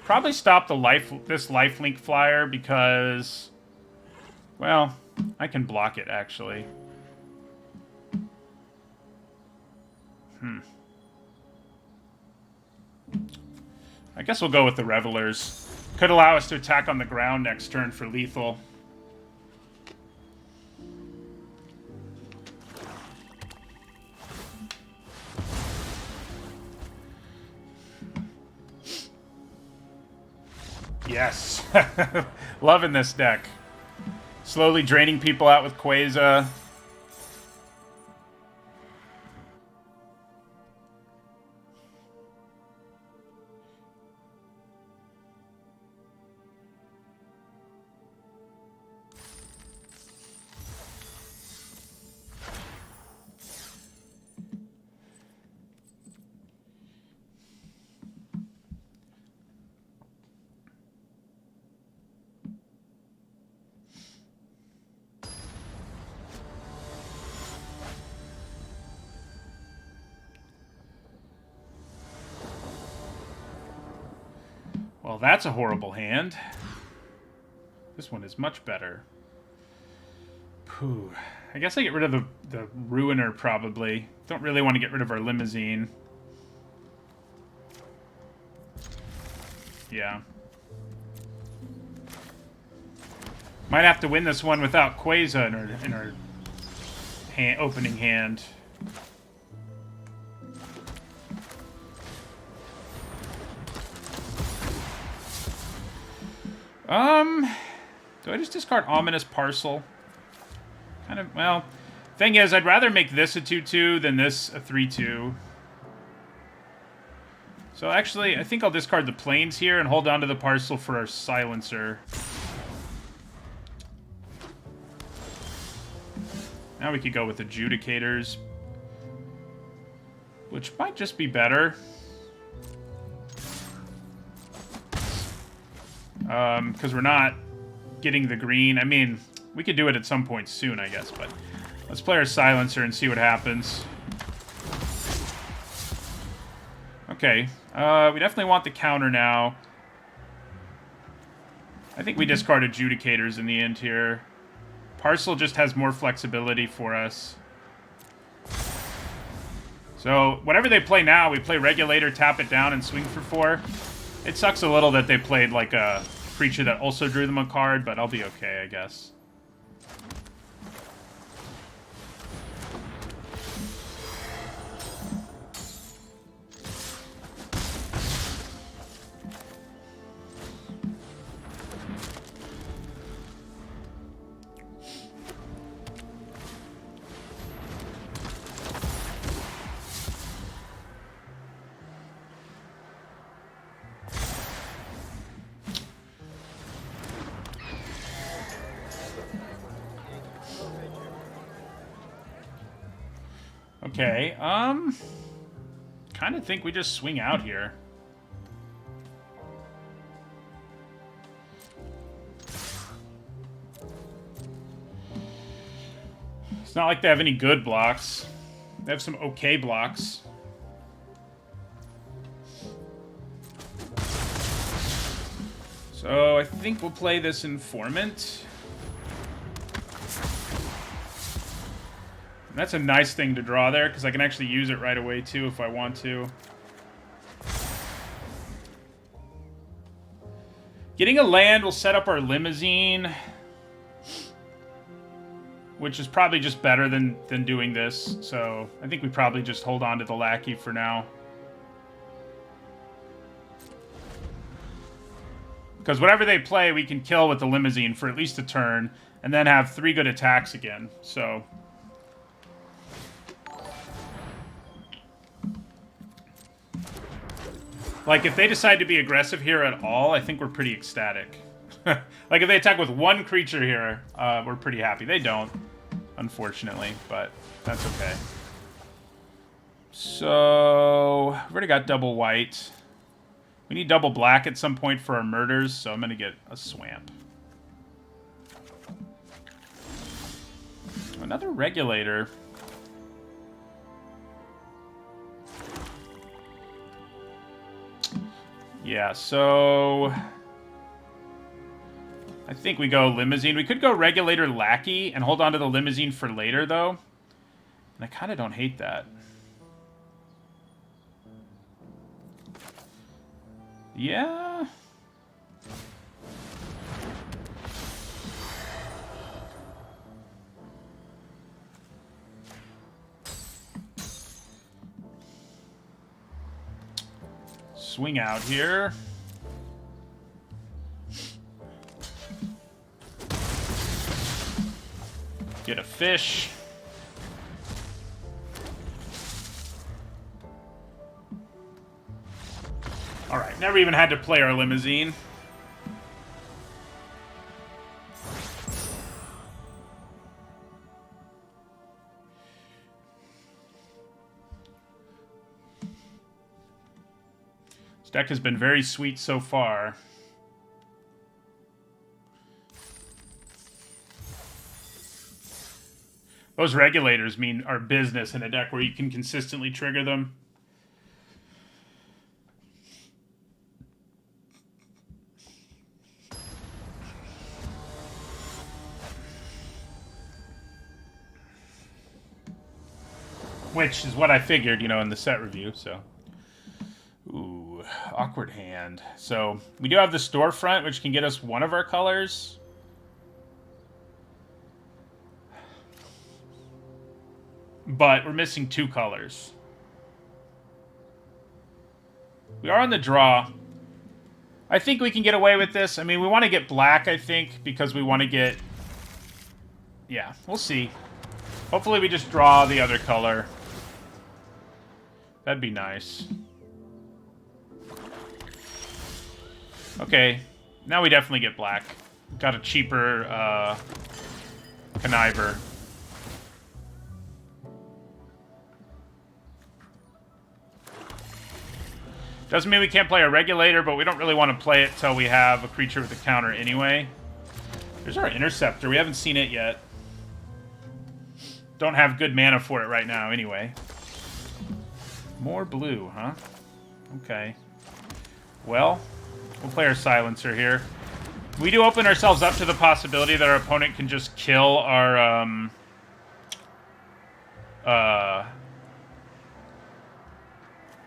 Probably stop this lifelink flyer because, well, I can block it actually. I guess we'll go with the Revelers. Could allow us to attack on the ground next turn for lethal. Yes. Loving this deck. Slowly draining people out with Quasar. Well, that's a horrible hand. This one is much better. Phew. I guess I get rid of the Ruiner, probably. Don't really want to get rid of our Limousine. Yeah. Might have to win this one without Quasar in our opening hand. Do I just discard Ominous Parcel? Kind of, well, thing is, I'd rather make this a 2-2 than this a 3-2. So actually, I think I'll discard the planes here and hold on to the parcel for our silencer. Now we could go with adjudicators, which might just be better. Because we're not getting the green. I mean, we could do it at some point soon, I guess, but let's play our silencer and see what happens. Okay, we definitely want the counter now. I think we discard adjudicators in the end here. Parcel just has more flexibility for us. So, whatever they play now, we play Regulator, tap it down, and swing for 4. It sucks a little that they played, like, a creature that also drew them a card, but I'll be okay, I guess. Okay, kind of think we just swing out here. It's not like they have any good blocks. They have some okay blocks. So I think we'll play this Informant. That's a nice thing to draw there, because I can actually use it right away, too, if I want to. Getting a land will set up our Limousine, which is probably just better than doing this. So I think we probably just hold on to the Lackey for now. Because whatever they play, we can kill with the Limousine for at least a turn, and then have 3 good attacks again, so... Like, if they decide to be aggressive here at all, I think we're pretty ecstatic. Like, if they attack with 1 creature here, we're pretty happy. They don't, unfortunately, but that's okay. So, we've already got double white. We need double black at some point for our murders, so I'm going to get a Swamp. Another Regulator. Yeah, so... I think we go Limousine. We could go Regulator Lackey and hold on to the Limousine for later, though. And I kind of don't hate that. Yeah... Swing out here. Get a fish. Alright, never even had to play our Limousine. This deck has been very sweet so far. Those Regulators are business in a deck where you can consistently trigger them. Which is what I figured, you know, in the set review, so... Ooh, awkward hand. So, we do have the Storefront, which can get us one of our colors. But we're missing 2 colors. We are on the draw. I think we can get away with this. I mean, we want to get black, I think, because we want to get... Yeah, we'll see. Hopefully we just draw the other color. That'd be nice. Okay, now we definitely get black. Got a cheaper conniver. Doesn't mean we can't play a regulator, but we don't really want to play it till we have a creature with a counter anyway. There's our interceptor. We haven't seen it yet. Don't have good mana for it right now anyway. More blue, huh? Okay. Well, we'll play our silencer here. We do open ourselves up to the possibility that our opponent can just kill our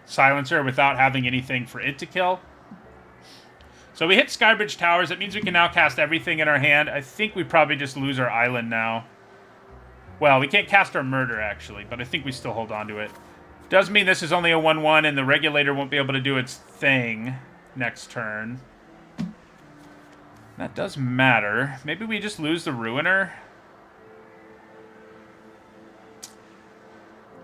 silencer without having anything for it to kill. So we hit Skybridge Towers. That means we can now cast everything in our hand. I think we probably just lose our island now. Well, we can't cast our murder, actually, but I think we still hold on to it. Does mean this is only a 1-1, and the regulator won't be able to do its thing next turn. That does matter. Maybe we just lose the Ruiner.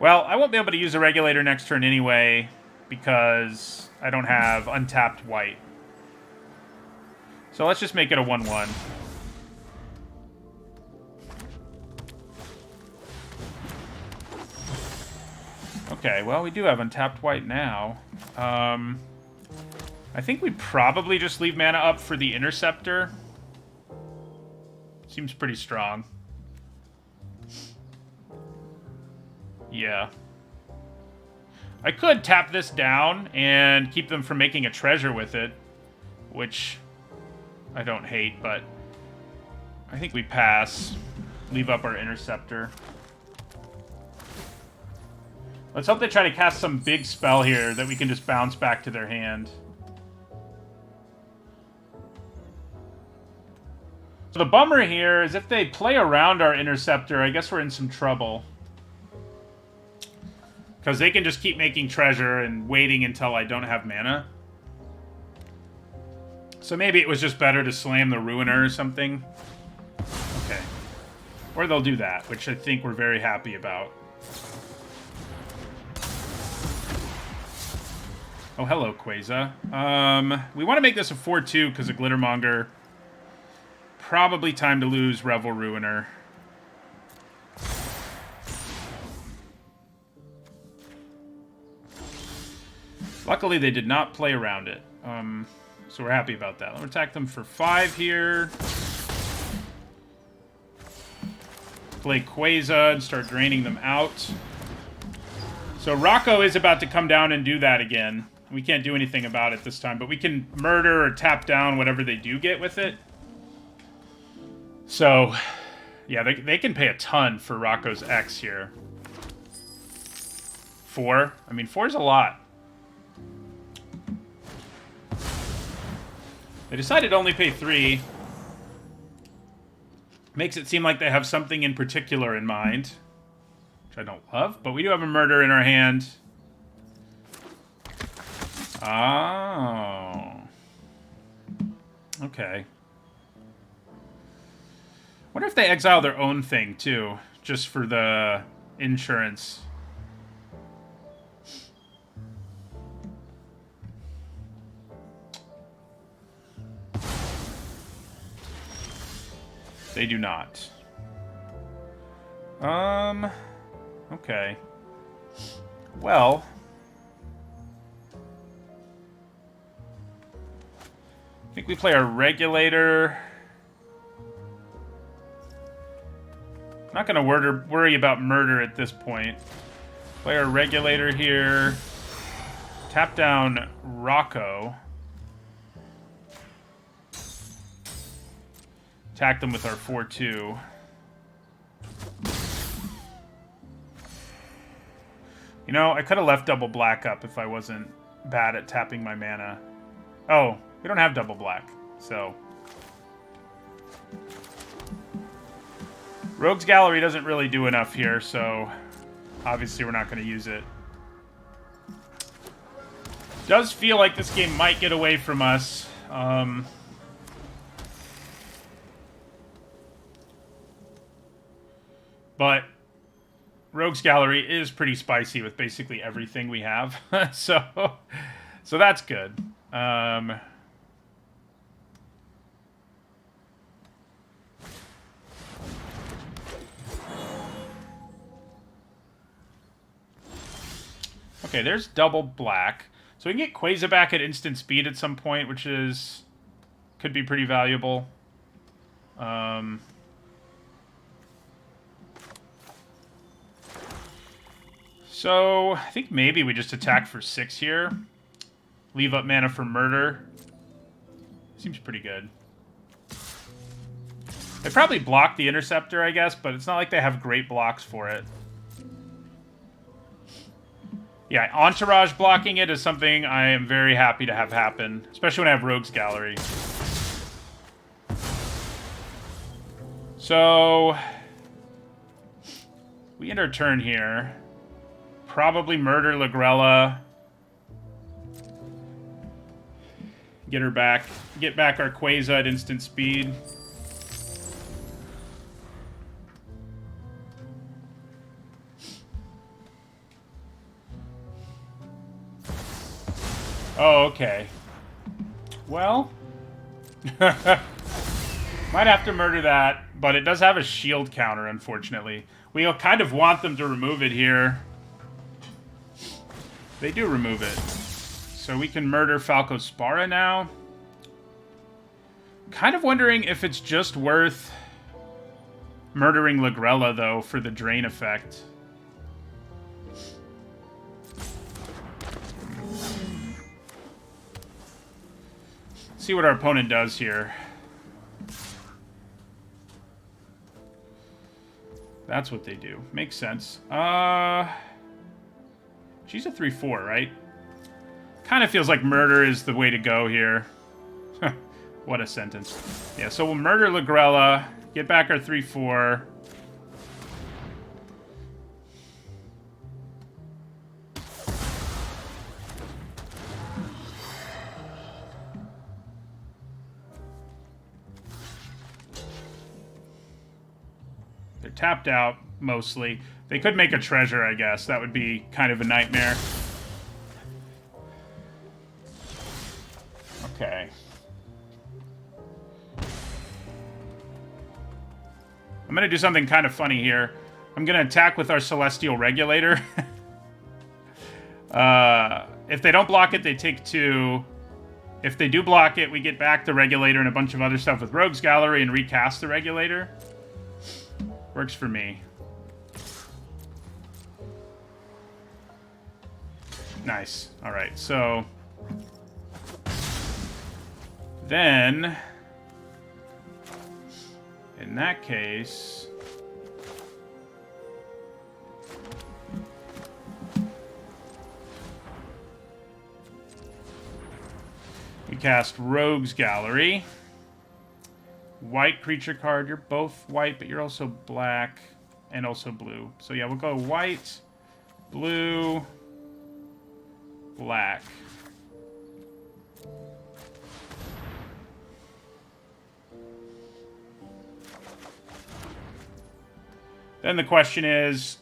Well, I won't be able to use a regulator next turn anyway, because I don't have untapped white. So let's just make it a 1-1. Okay, well, we do have untapped white now. I think we probably just leave mana up for the interceptor. Seems pretty strong. Yeah. I could tap this down and keep them from making a treasure with it, which I don't hate, but I think we pass. Leave up our interceptor. Let's hope they try to cast some big spell here that we can just bounce back to their hand. So the bummer here is if they play around our interceptor, I guess we're in some trouble. Because they can just keep making treasure and waiting until I don't have mana. So maybe it was just better to slam the Ruiner or something. Okay. Or they'll do that, which I think we're very happy about. Oh, hello, Quasar. We want to make this a 4-2 because of Glittermonger. Probably time to lose Revel Ruiner. Luckily, they did not play around it. So we're happy about that. Let's attack them for 5 here. Play Quasar and start draining them out. So Rocco is about to come down and do that again. We can't do anything about it this time, but we can murder or tap down whatever they do get with it. So, yeah, they can pay a ton for Rocco's X here. 4? I mean, 4 is a lot. They decided to only pay 3. Makes it seem like they have something in particular in mind. Which I don't love, but we do have a murder in our hand. Oh. Okay. Wonder if they exile their own thing, too. Just for the insurance. They do not. Okay. Well. I think we play our regulator. Not going to worry about murder at this point. Play our regulator here. Tap down Rocco. Attack them with our 4-2. You know, I could have left double black up if I wasn't bad at tapping my mana. Oh, we don't have double black, so... Rogue's Gallery doesn't really do enough here, so... Obviously we're not going to use it. Does feel like this game might get away from us. But Rogue's Gallery is pretty spicy with basically everything we have. so that's good. Okay, there's double black. So we can get Quasar back at instant speed at some point, which is... could be pretty valuable. So, I think maybe we just attack for 6 here. Leave up mana for murder. Seems pretty good. They probably block the Interceptor, I guess, but it's not like they have great blocks for it. Yeah, Entourage blocking it is something I am very happy to have happen, especially when I have Rogue's Gallery. So, we end our turn here. Probably murder Lagrella. Get her back. Get back our Quasar at instant speed. Oh, okay. Well. Might have to murder that, but it does have a shield counter, unfortunately. We kind of want them to remove it here. They do remove it. So we can murder Falco Spara now. Kind of wondering if it's just worth murdering Lagrella, though, for the drain effect. See what our opponent does here. That's what they do. Makes sense. She's a 3/4, right? Kind of feels like murder is the way to go here. What a sentence. Yeah, so we'll murder Lagrella, get back our 3/4. They're tapped out, mostly. They could make a treasure, I guess. That would be kind of a nightmare. Okay. I'm going to do something kind of funny here. I'm going to attack with our Celestial Regulator. If they don't block it, they take 2. If they do block it, we get back the Regulator and a bunch of other stuff with Rogue's Gallery and recast the Regulator. Works for me. Nice. Alright, so... then... in that case... we cast Rogue's Gallery. White creature card. You're both white, but you're also black and also blue. So yeah, we'll go white, blue, black. Then the question is,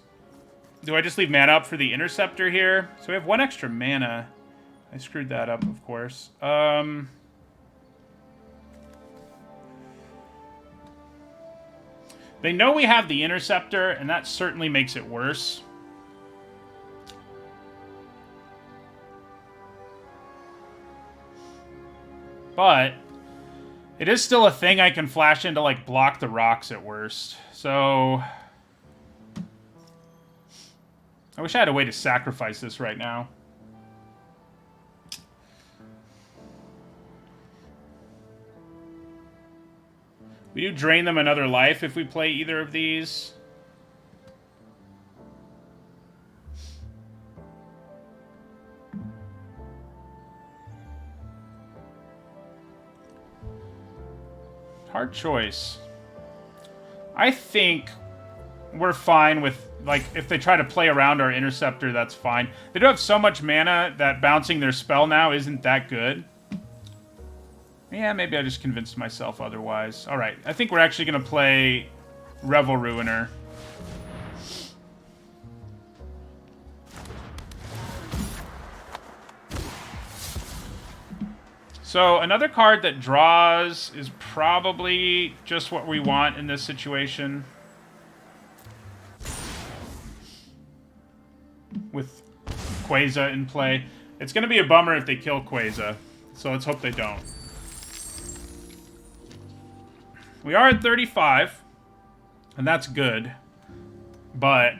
do I just leave mana up for the Interceptor here? So we have 1 extra mana. I screwed that up, of course. They know we have the Interceptor, and that certainly makes it worse. But it is still a thing I can flash in to, like, block the rocks at worst. So I wish I had a way to sacrifice this right now. We do drain them another life if we play either of these. Hard choice. I think we're fine with, like, if they try to play around our Interceptor, that's fine. They do have so much mana that bouncing their spell now isn't that good. Yeah, maybe I just convinced myself otherwise. Alright, I think we're actually going to play Revel Ruiner. So, another card that draws is probably just what we want in this situation. With Quasar in play. It's going to be a bummer if they kill Quasar, so let's hope they don't. We are at 35, and that's good, but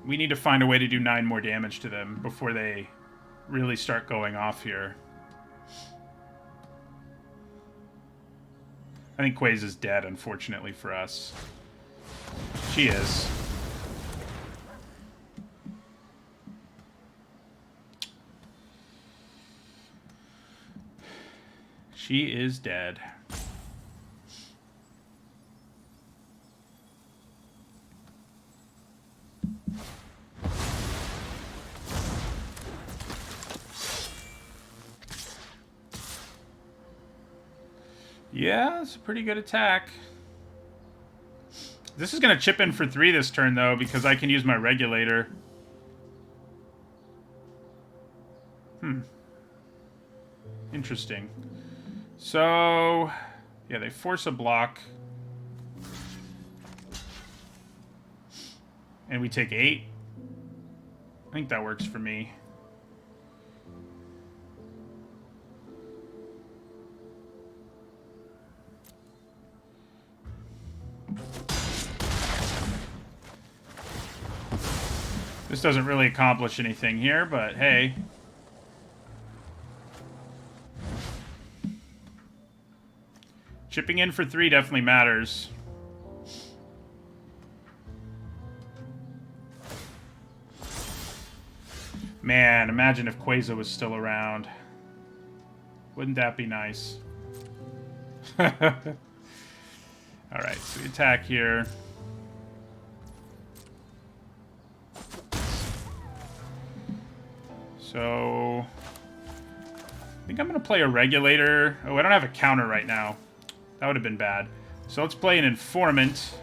we need to find a way to do 9 more damage to them before they really start going off here. I think Quasar's dead, unfortunately for us. She is. She is dead. Yeah, it's a pretty good attack. This is going to chip in for 3 this turn, though, because I can use my regulator. Interesting. So, yeah, they force a block. And we take 8. I think that works for me. This doesn't really accomplish anything here, but hey. Chipping in for 3 definitely matters. Man, imagine if Quasar was still around. Wouldn't that be nice? Alright, so we attack here. So, I think I'm going to play a regulator. Oh, I don't have a counter right now. That would have been bad. So let's play an informant.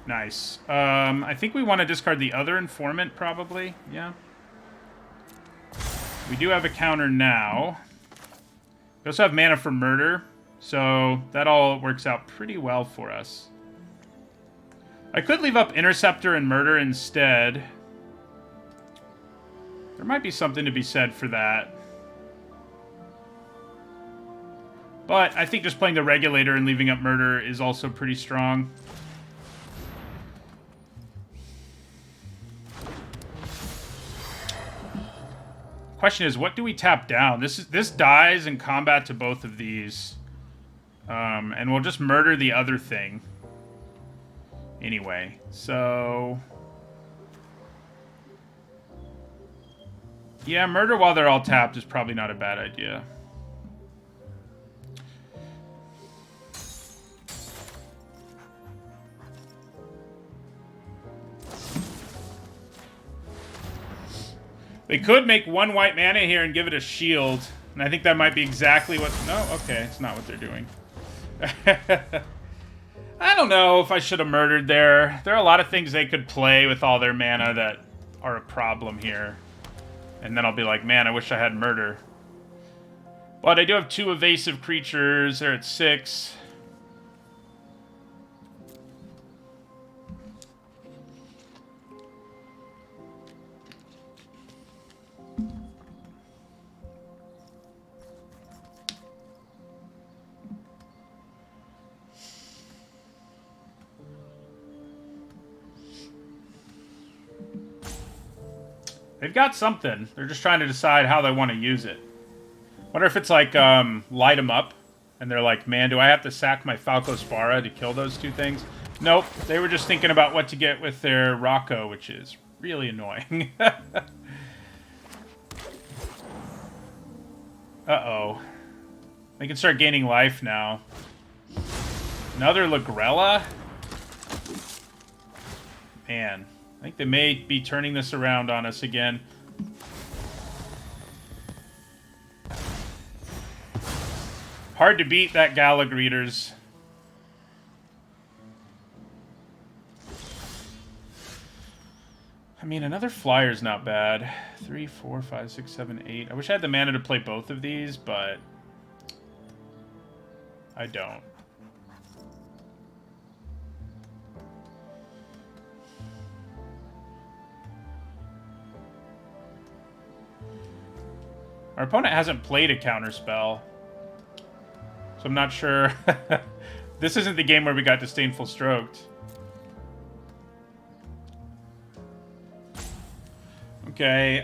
Nice. I think we want to discard the other informant, probably. Yeah. We do have a counter now. We also have mana for murder. So that all works out pretty well for us. I could leave up Interceptor and Murder instead. There might be something to be said for that. But I think just playing the Regulator and leaving up Murder is also pretty strong. Question is, what do we tap down? This dies in combat to both of these. And we'll just murder the other thing. Anyway, so... yeah, murder while they're all tapped is probably not a bad idea. They could make 1 white mana here and give it a shield. And I think that might be exactly what... no, okay, it's not what they're doing. I don't know if I should have murdered there. There are a lot of things they could play with all their mana that are a problem here. And then I'll be like, man, I wish I had murder. But I do have 2 evasive creatures. They're at 6. They've got something. They're just trying to decide how they want to use it. Wonder if it's like, light them up. And they're like, man, do I have to sack my Falco Spara to kill those 2 things? Nope. They were just thinking about what to get with their Rocco, which is really annoying. Uh-oh. They can start gaining life now. Another Lagrella? Man. I think they may be turning this around on us again. Hard to beat that Gallagreeters. I mean, another flyer's not bad. 3, 4, 5, 6, 7, 8. I wish I had the mana to play both of these, but I don't. Our opponent hasn't played a counterspell, so I'm not sure. This isn't the game where we got Disdainful Stroked. Okay,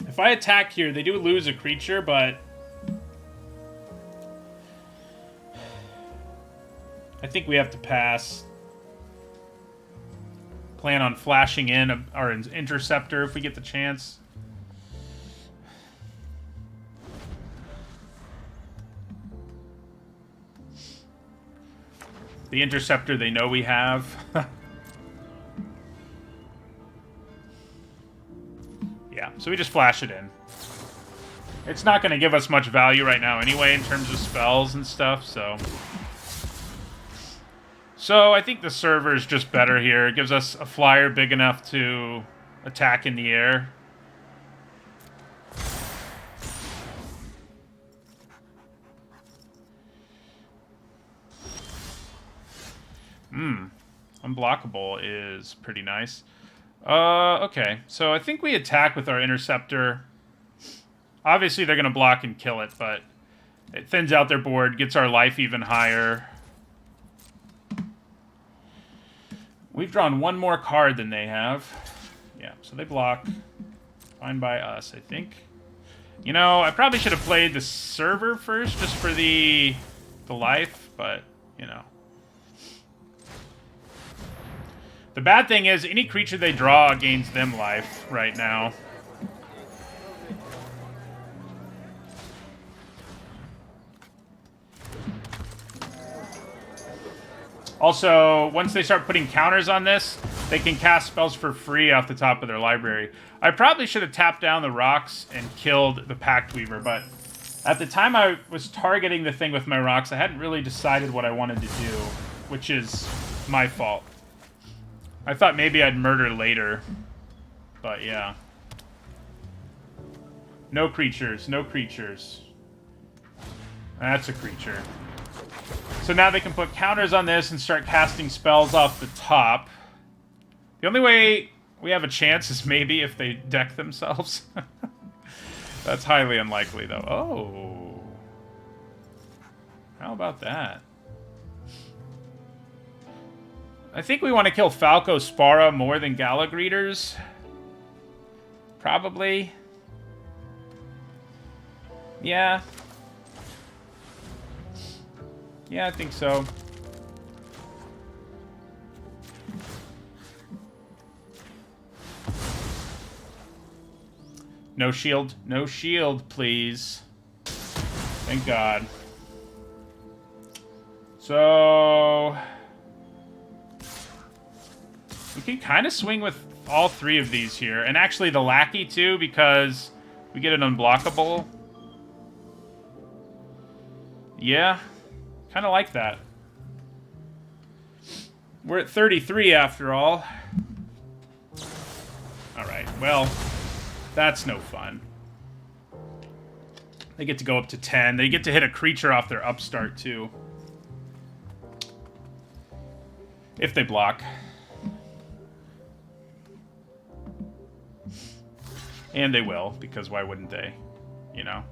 if I attack here, they do lose a creature, but I think we have to pass. Plan on flashing in our Interceptor if we get the chance. The Interceptor they know we have. Yeah, so we just flash it in. It's not going to give us much value right now anyway in terms of spells and stuff, so... So I think the server is just better here. It gives us a flyer big enough to attack in the air. Unblockable is pretty nice. Okay, so I think we attack with our Interceptor. Obviously they're going to block and kill it, but it thins out their board, gets our life even higher. We've drawn one more card than they have. Yeah, so they block. Fine by us, I think. You know, I probably should have played the server first just for the life, but, you know. The bad thing is, any creature they draw gains them life right now. Also, once they start putting counters on this, they can cast spells for free off the top of their library. I probably should have tapped down the rocks and killed the Pact Weaver, but at the time I was targeting the thing with my rocks, I hadn't really decided what I wanted to do, which is my fault. I thought maybe I'd murder later, but yeah. No creatures, no creatures. That's a creature. So now they can put counters on this and start casting spells off the top. The only way we have a chance is maybe if they deck themselves. That's highly unlikely, though. Oh. How about that? I think we want to kill Falco Spara more than Galagreeters. Probably. Yeah. Yeah, I think so. No shield. No shield, please. Thank God. So... we can kind of swing with all three of these here. And actually the Lackey, too, because we get an unblockable. Yeah. Kind of like that. We're at 33 after all. Alright, well, that's no fun. They get to go up to 10. They get to hit a creature off their upstart, too. If they block. And they will, because why wouldn't they? You know?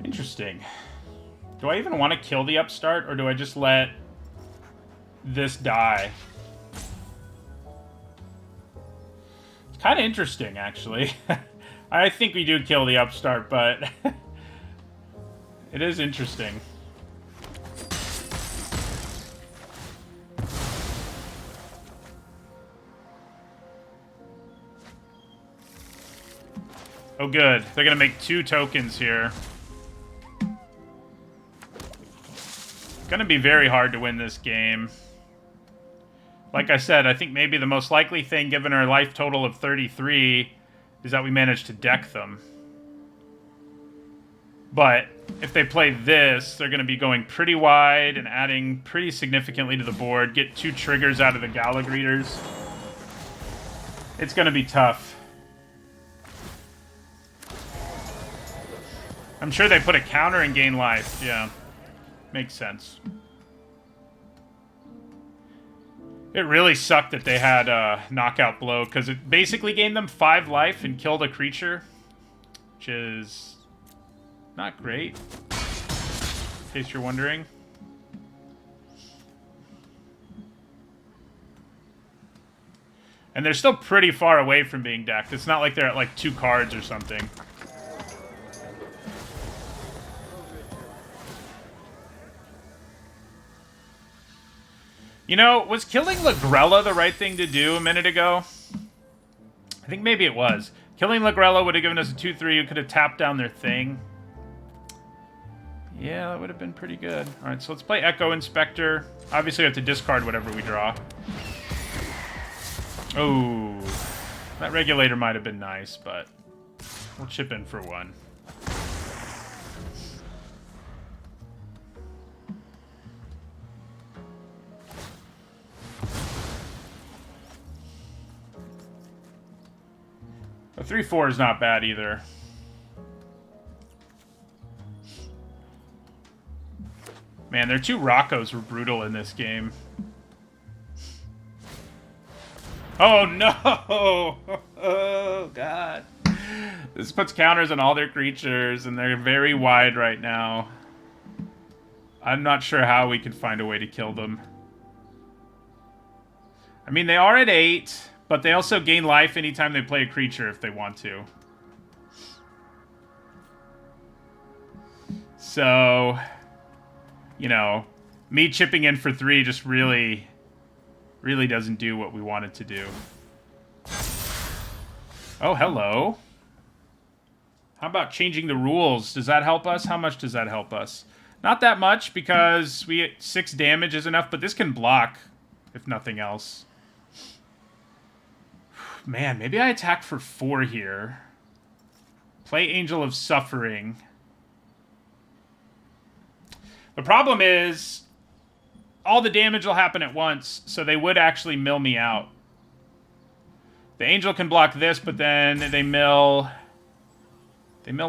Interesting. Do I even want to kill the upstart, or do I just let this die? It's kind of interesting, actually. I think we do kill the upstart, but it is interesting. Oh, good. They're going to make 2 tokens here. It's going to be very hard to win this game. Like I said, I think maybe the most likely thing, given our life total of 33, is that we manage to deck them. But if they play this, they're going to be going pretty wide and adding pretty significantly to the board. Get 2 triggers out of the Galagreeters. It's going to be tough. I'm sure they put a counter and gain life. Yeah. Makes sense. It really sucked that they had a knockout blow, because it basically gained them 5 life and killed a creature, which is not great, in case you're wondering. And they're still pretty far away from being decked. It's not like they're at like 2 cards or something. You know, was killing Lagrella the right thing to do a minute ago? I think maybe it was. Killing Lagrella would have given us a 2-3 who could have tapped down their thing. Yeah, that would have been pretty good. Alright, so let's play Echo Inspector. Obviously, we have to discard whatever we draw. Oh, that regulator might have been nice, but we'll chip in for 1. A 3-4 is not bad either. Man, their 2 Roccos were brutal in this game. Oh no! Oh god. This puts counters on all their creatures, and they're very wide right now. I'm not sure how we could find a way to kill them. I mean, they are at 8, but they also gain life anytime they play a creature if they want to. So, you know, me chipping in for 3 just really doesn't do what we want it to do. Oh, hello. How about changing the rules? Does that help us? How much does that help us? Not that much, because 6 damage is enough, but this can block, if nothing else. Man, maybe I attack for 4 here. Play Angel of Suffering. The problem is, all the damage will happen at once, so they would actually mill me out. The Angel can block this, but then they mill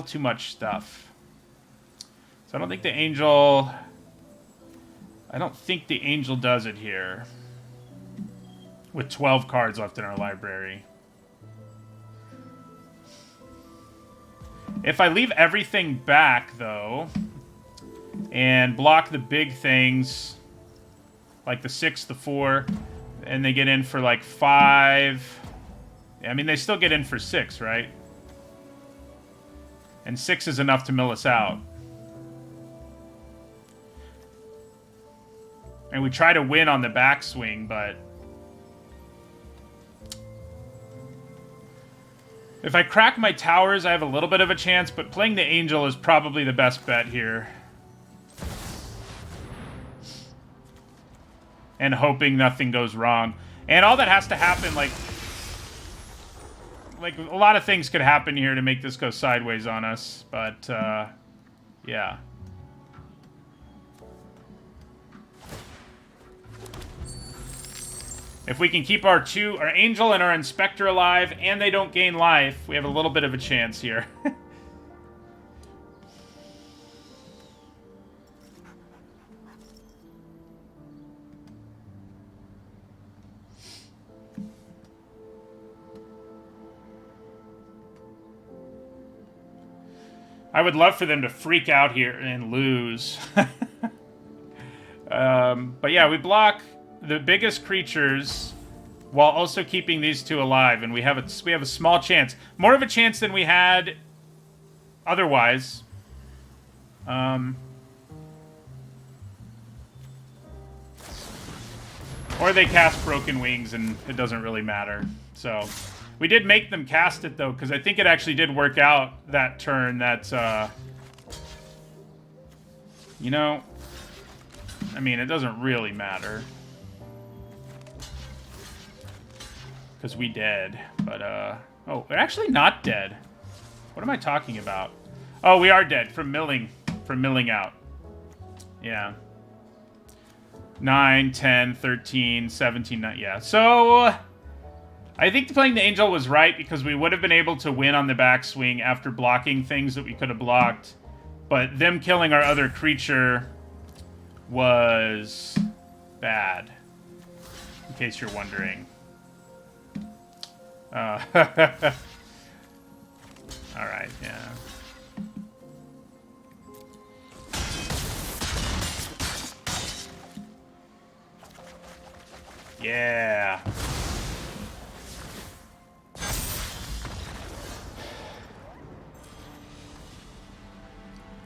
too much stuff. So I don't think the Angel does it here. With 12 cards left in our library. If I leave everything back, though, and block the big things, like the 6, the 4, and they get in for like 5. I mean, they still get in for 6, right? And 6 is enough to mill us out. And we try to win on the backswing, but if I crack my towers, I have a little bit of a chance, but playing the Angel is probably the best bet here. And hoping nothing goes wrong. And all that has to happen, like a lot of things could happen here to make this go sideways on us, but, yeah. If we can keep our Angel and our Inspector alive, and they don't gain life, we have a little bit of a chance here. I would love for them to freak out here and lose. But yeah, we block the biggest creatures while also keeping these 2 alive, and we have a small chance, more of a chance than we had otherwise. Or they cast Broken Wings, and it doesn't really matter. So we did make them cast it, though, because I think it actually did work out that turn. That, you know, I mean, it doesn't really matter. Because we dead. But, oh, we're actually not dead. What am I talking about? Oh, we are dead from milling out. Yeah. 9, 10, 13, 17, yeah. So I think playing the Angel was right, because we would have been able to win on the backswing after blocking things that we could have blocked. But them killing our other creature was bad. In case you're wondering. Alright, yeah. Yeah.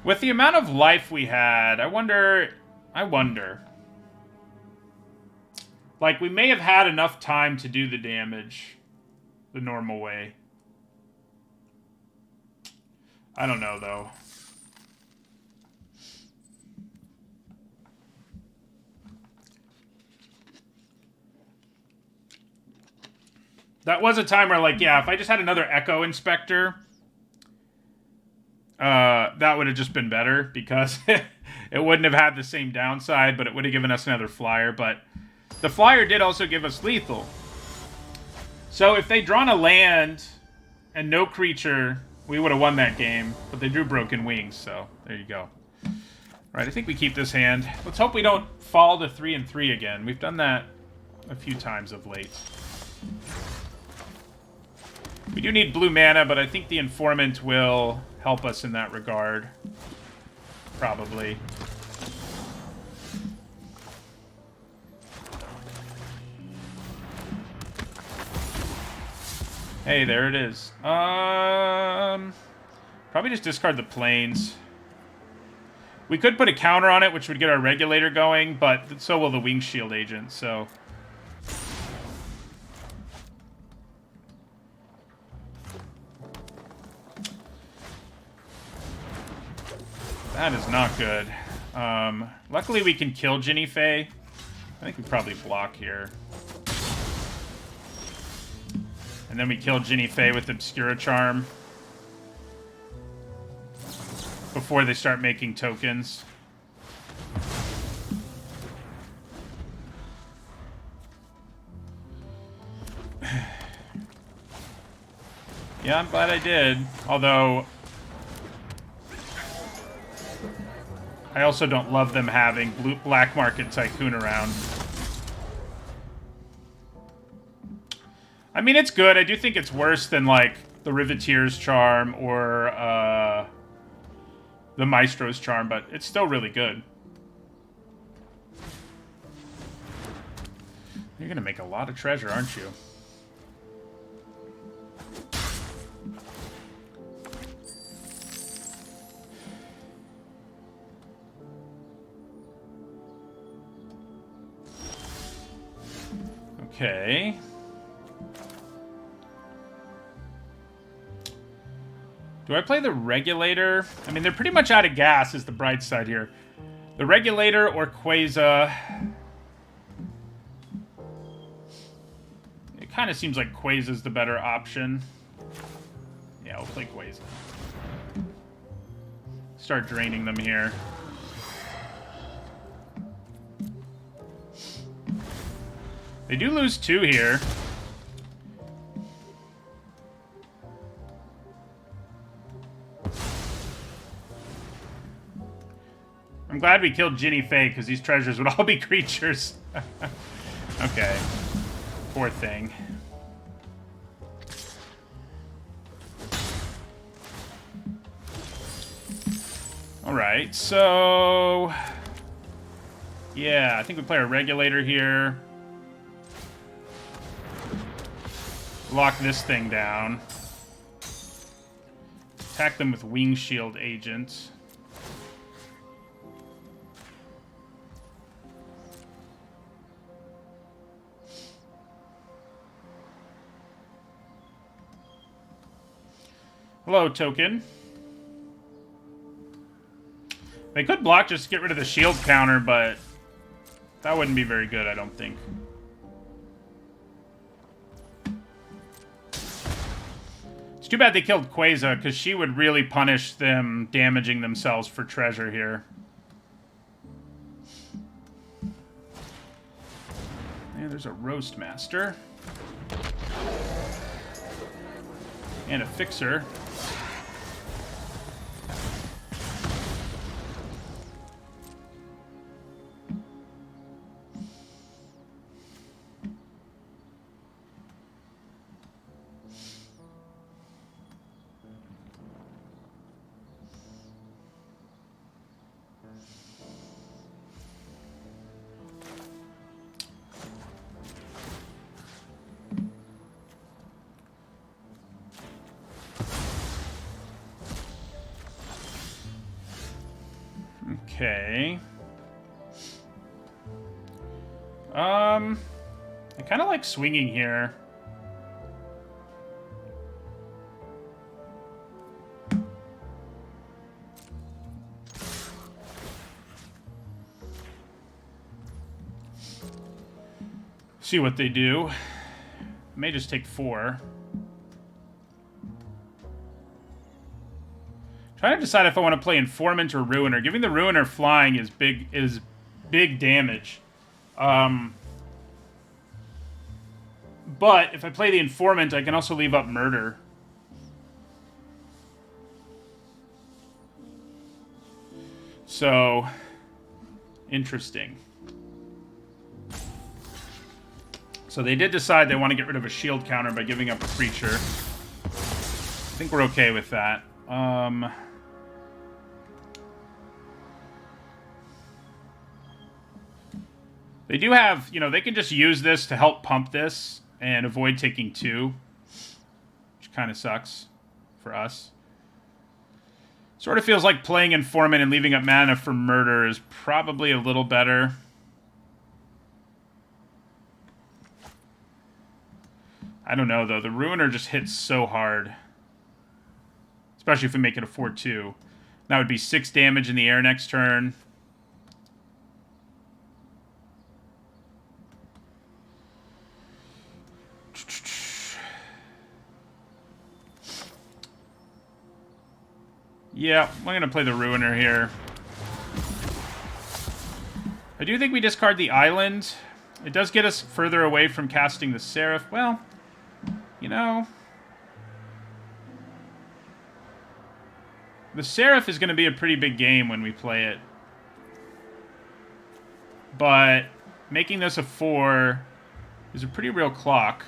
With the amount of life we had, I wonder... Like, we may have had enough time to do the damage the normal way. I don't know, though. That was a time where, like, yeah, if I just had another Echo Inspector, that would have just been better, because it wouldn't have had the same downside, but it would have given us another flyer. But the flyer did also give us lethal. So if they'd drawn a land and no creature, we would have won that game. But they drew Broken Wings, so there you go. All right, I think we keep this hand. Let's hope we don't fall to 3 and 3 again. We've done that a few times of late. We do need blue mana, but I think the Informant will help us in that regard. Probably. Hey, there it is. Probably just discard the planes. We could put a counter on it, which would get our regulator going, but so will the Wing Shield agent, so... That is not good. Luckily we can kill Ginny Fae. I think we probably block here. And then we kill Ginny Fae with Obscura Charm. Before they start making tokens. Yeah, I'm glad I did. Although... I also don't love them having Black Market Tycoon around. I mean, it's good. I do think it's worse than, like, the Riveteer's Charm or the Maestro's Charm, but it's still really good. You're gonna make a lot of treasure, aren't you? Okay. Do I play the Regulator? I mean, they're pretty much out of gas is the bright side here. The Regulator or Quasar. It kind of seems like Quasar's the better option. Yeah, we'll play Quasar. Start draining them here. They do lose 2 here. I'm glad we killed Ginny Fae, because these treasures would all be creatures. Okay. Poor thing. Alright, so... yeah, I think we play a Regulator here. Lock this thing down. Attack them with Wing Shield Agent. Hello, token. They could block just to get rid of the shield counter, but that wouldn't be very good, I don't think. It's too bad they killed Quasar, because she would really punish them damaging themselves for treasure here. Yeah, there's a Roast Master. And a Fixer. Okay. I kind of like swinging here. See what they do. May just take 4. Trying to decide if I want to play Informant or Ruiner. Giving the Ruiner flying is big damage. But if I play the Informant, I can also leave up Murder. So, interesting. So they did decide they want to get rid of a shield counter by giving up a creature. I think we're okay with that. They do have, you know, they can just use this to help pump this and avoid taking 2, which kind of sucks for us. Sort of feels like playing Informant and leaving up mana for Murder is probably a little better. I don't know, though. The Ruiner just hits so hard. Especially if we make it a 4-2. That would be 6 damage in the air next turn. Yeah, I'm going to play the Ruiner here. I do think we discard the Island. It does get us further away from casting the Seraph. Well, you know, the Seraph is going to be a pretty big game when we play it. But making this a 4 is a pretty real clock.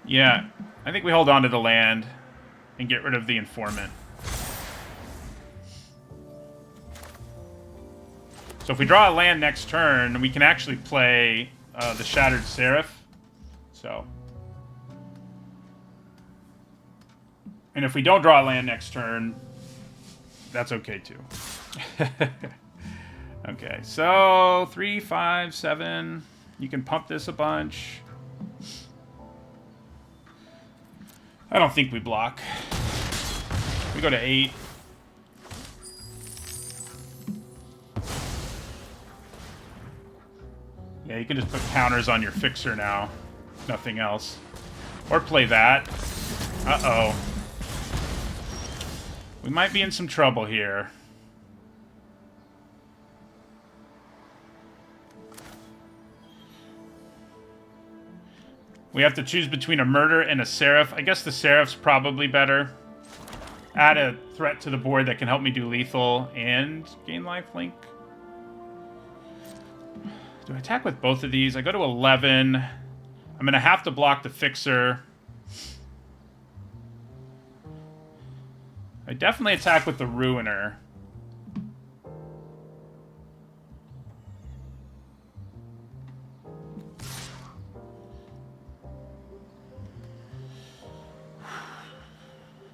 Yeah, I think we hold on to the land and get rid of the Informant. So if we draw a land next turn, we can actually play the Shattered Seraph. So. And if we don't draw a land next turn, that's okay too. Okay, so 3, 5, 7. You can pump this a bunch. I don't think we block. We go to 8. Yeah, you can just put counters on your fixer now. Nothing else. Or play that. Uh-oh. We might be in some trouble here. We have to choose between a Murder and a Seraph. I guess the Seraph's probably better. Add a threat to the board that can help me do lethal and gain lifelink. Do I attack with both of these? I go to 11. I'm going to have to block the Fixer. I definitely attack with the Ruiner.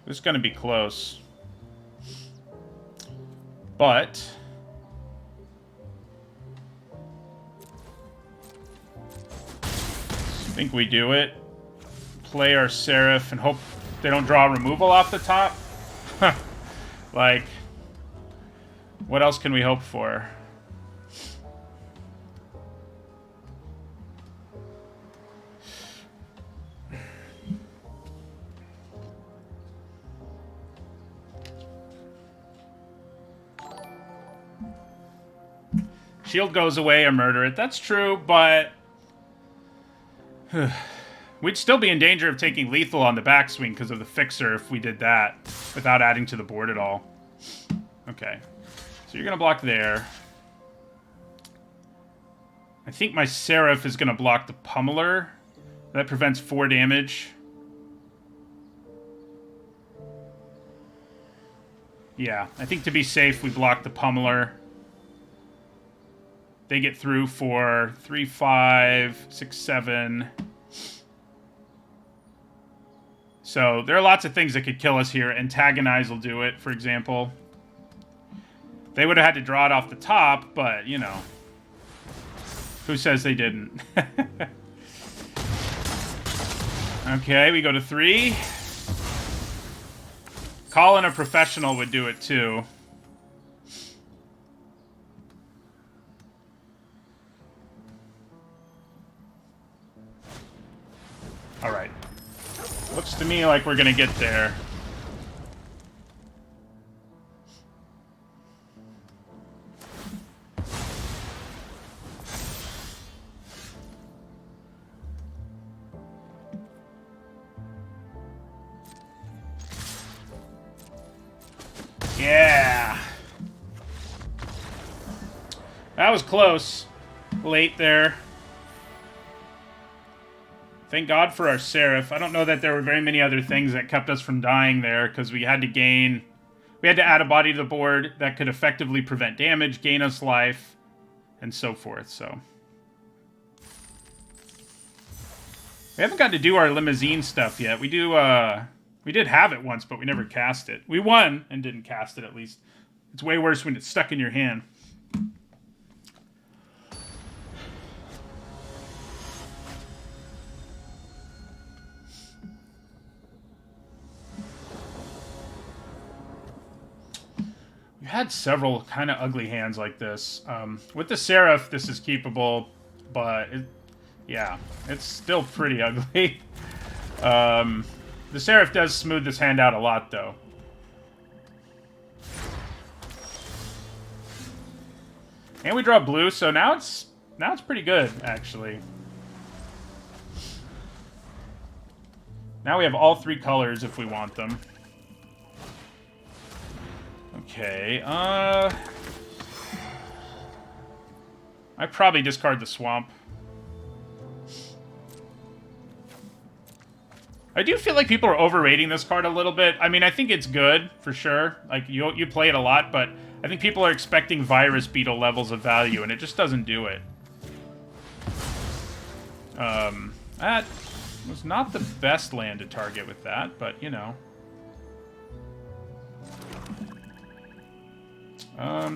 This is going to be close. But I think we do it. Play our Seraph and hope they don't draw removal off the top. Like, what else can we hope for? Shield goes away, I murder it. That's true, but we'd still be in danger of taking lethal on the backswing because of the Fixer if we did that without adding to the board at all. Okay. So you're going to block there. I think my Seraph is going to block the Pummeler. That prevents 4 damage. Yeah, I think to be safe, we block the Pummeler. They get through for 3, 5, 6, 7. So there are lots of things that could kill us here. Antagonize will do it, for example. They would have had to draw it off the top, but, you know. Who says they didn't? Okay, we go to 3. Calling a professional would do it, too. Alright. Looks to me like we're gonna get there. Yeah. That was close. Late there. Thank God for our Seraph. I don't know that there were very many other things that kept us from dying there, because we had to gain... We had to add a body to the board that could effectively prevent damage, gain us life, and so forth, so... We haven't got to do our limousine stuff yet. We did have it once, but we never cast it. We won and didn't cast it, at least. It's way worse when it's stuck in your hand. We've had several kind of ugly hands like this. With the Seraph, this is keepable, but yeah, it's still pretty ugly. The Seraph does smooth this hand out a lot, though. And we draw blue, so now it's pretty good, actually. Now we have all 3 colors if we want them. Okay, I probably discard the Swamp. I do feel like people are overrating this card a little bit. I mean, I think it's good, for sure. Like, you play it a lot, but I think people are expecting Virus Beetle levels of value, and it just doesn't do it. That was not the best land to target with that, but, you know.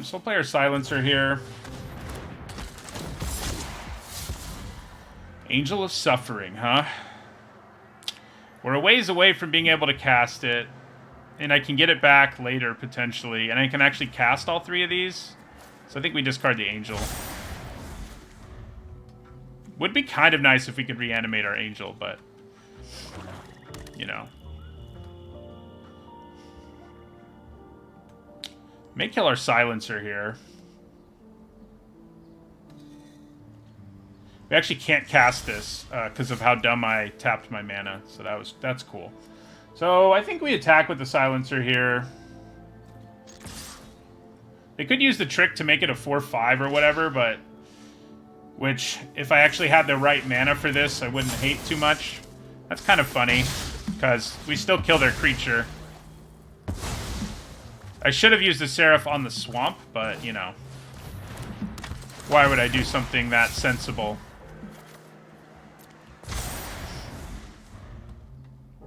So we'll play our Silencer here. Angel of Suffering, huh? We're a ways away from being able to cast it. And I can get it back later, potentially. And I can actually cast all 3 of these. So I think we discard the Angel. Would be kind of nice if we could reanimate our Angel, but... You know. May kill our Silencer here. We actually can't cast this because of how dumb I tapped my mana. So that's cool. So I think we attack with the Silencer here. They could use the trick to make it a 4/5 or whatever, but... Which, if I actually had the right mana for this, I wouldn't hate too much. That's kind of funny, because we still kill their creature. I should have used the Seraph on the Swamp, but, you know. Why would I do something that sensible?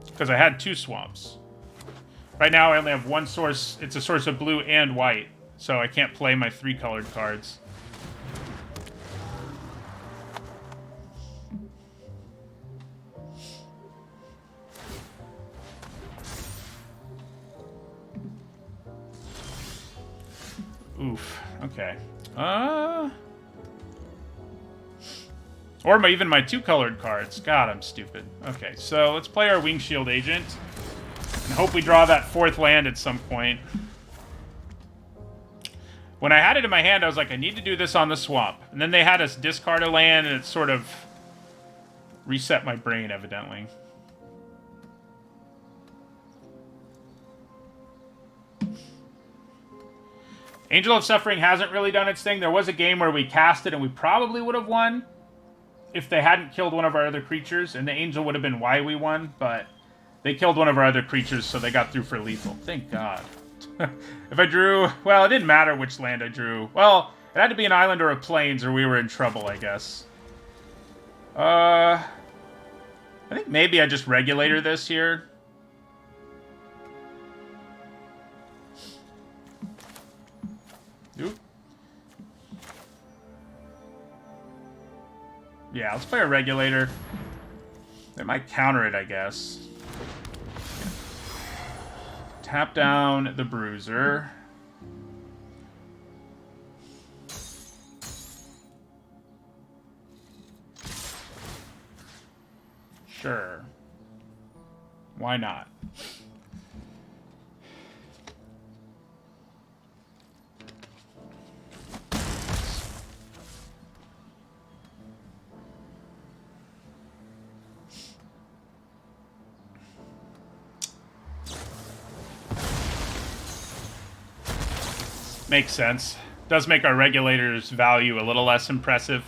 Because I had 2 Swamps. Right now I only have 1 source. It's a source of blue and white, so I can't play my 3-colored cards. Oof. Okay. Or even my 2-colored cards. God, I'm stupid. Okay, so let's play our Wing Shield Agent. And hope we draw that 4th land at some point. When I had it in my hand, I was like, I need to do this on the Swamp. And then they had us discard a land, and it sort of reset my brain, evidently. Angel of Suffering hasn't really done its thing. There was a game where we cast it and we probably would have won if they hadn't killed one of our other creatures, and the Angel would have been why we won, but they killed one of our other creatures, so they got through for lethal. Thank God. If I drew... Well, it didn't matter which land I drew. Well, it had to be an island or a plains, or we were in trouble, I guess. I think maybe I just regulator this here. Yeah, let's play a regulator. They might counter it, I guess. Tap down the bruiser. Sure. Why not? Makes sense. Does make our regulator's value a little less impressive.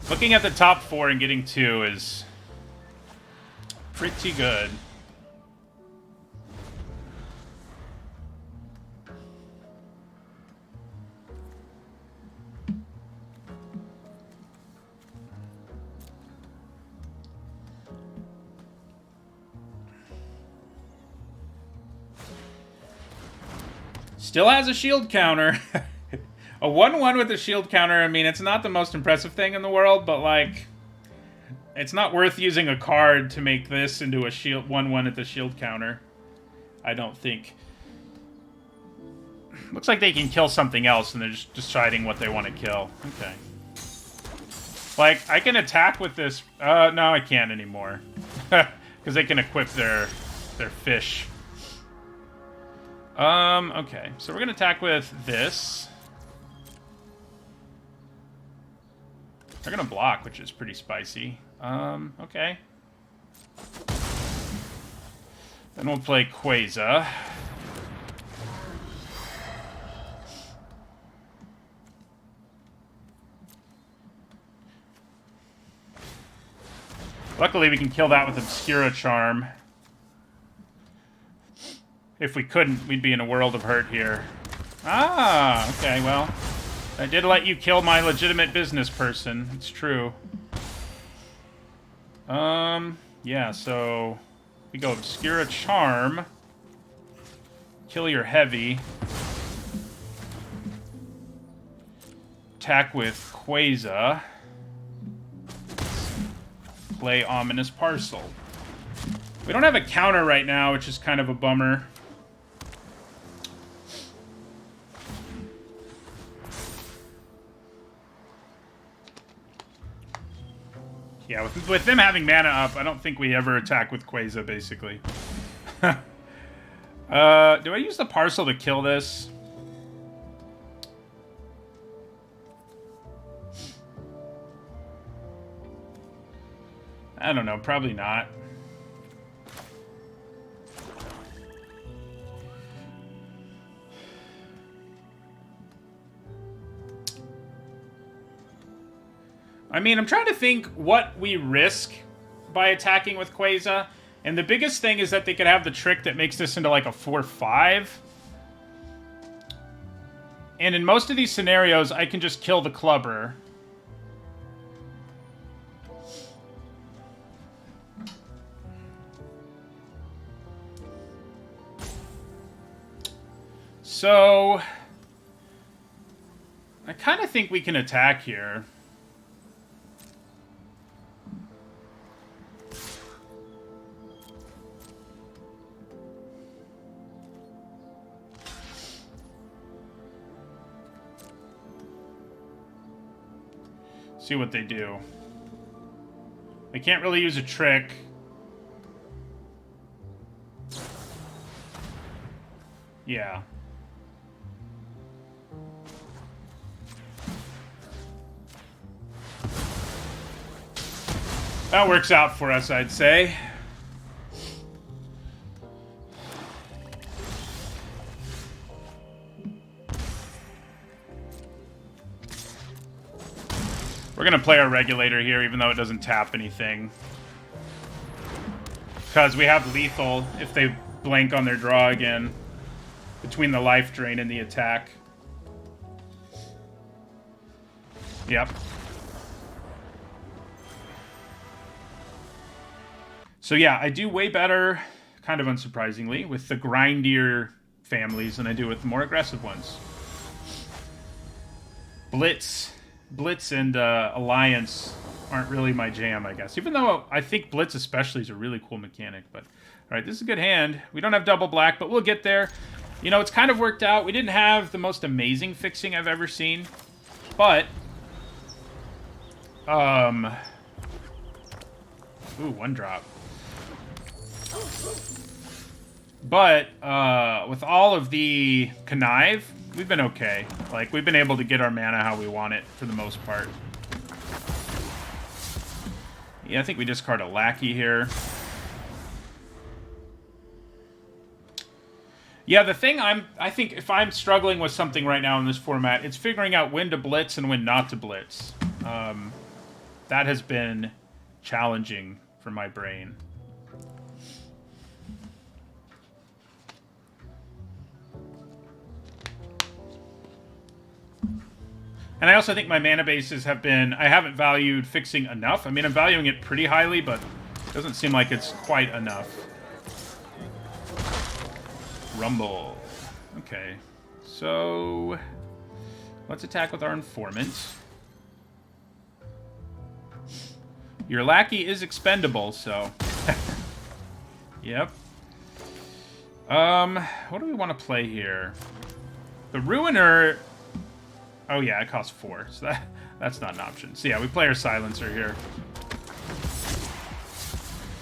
Looking at the top 4 and getting 2 is pretty good. Still has a shield counter. A 1-1 with a shield counter, I mean, it's not the most impressive thing in the world, but, like, it's not worth using a card to make this into a shield 1-1 at the shield counter. I don't think. Looks like they can kill something else, and they're just deciding what they want to kill. Okay. Like, I can attack with this. No, I can't anymore. Because they can equip their fish. Okay. So we're going to attack with this. They're going to block, which is pretty spicy. Okay. Then we'll play Quasar. Luckily, we can kill that with Obscura Charm. If we couldn't, we'd be in a world of hurt here. Ah, okay, well. I did let you kill my legitimate business person. It's true. Yeah, so... we go Obscura Charm. Kill your heavy. Attack with Quasar. Play Ominous Parcel. We don't have a counter right now, which is kind of a bummer. Yeah, with them having mana up, I don't think we ever attack with Quasar, basically. Do I use the Parcel to kill this? I don't know, probably not. I mean, I'm trying to think what we risk by attacking with Quasar. And the biggest thing is that they could have the trick that makes this into like a 4-5. And in most of these scenarios, I can just kill the Clubber. So, I kind of think we can attack here. See what they do. They can't really use a trick. Yeah. That works out for us, I'd say. We're going to play our regulator here, even though it doesn't tap anything. Because we have lethal if they blank on their draw again. Between the life drain and the attack. Yep. So yeah, I do way better, kind of unsurprisingly, with the grindier families than I do with the more aggressive ones. Blitz Blitz and Alliance aren't really my jam, I guess. Even though I think Blitz especially is a really cool mechanic. But all right, this is a good hand. We don't have double black, but we'll get there. You know, it's kind of worked out. We didn't have the most amazing fixing I've ever seen, but ooh, one drop. But with all of the connive, we've been okay. Like, we've been able to get our mana how we want it for the most part. Yeah, I think we discard a lackey here. Yeah, the thing I think if I'm struggling with something right now in this format, it's figuring out when to blitz and when not to blitz. That has been challenging for my brain. And I also think my mana bases have been... I haven't valued fixing enough. I mean, I'm valuing it pretty highly, but it doesn't seem like it's quite enough. Rumble. Okay. So, let's attack with our Informant. Your Lackey is expendable, so... Yep. What do we want to play here? The Ruiner... Oh yeah, it costs 4, so that's not an option. So yeah, we play our Silencer here.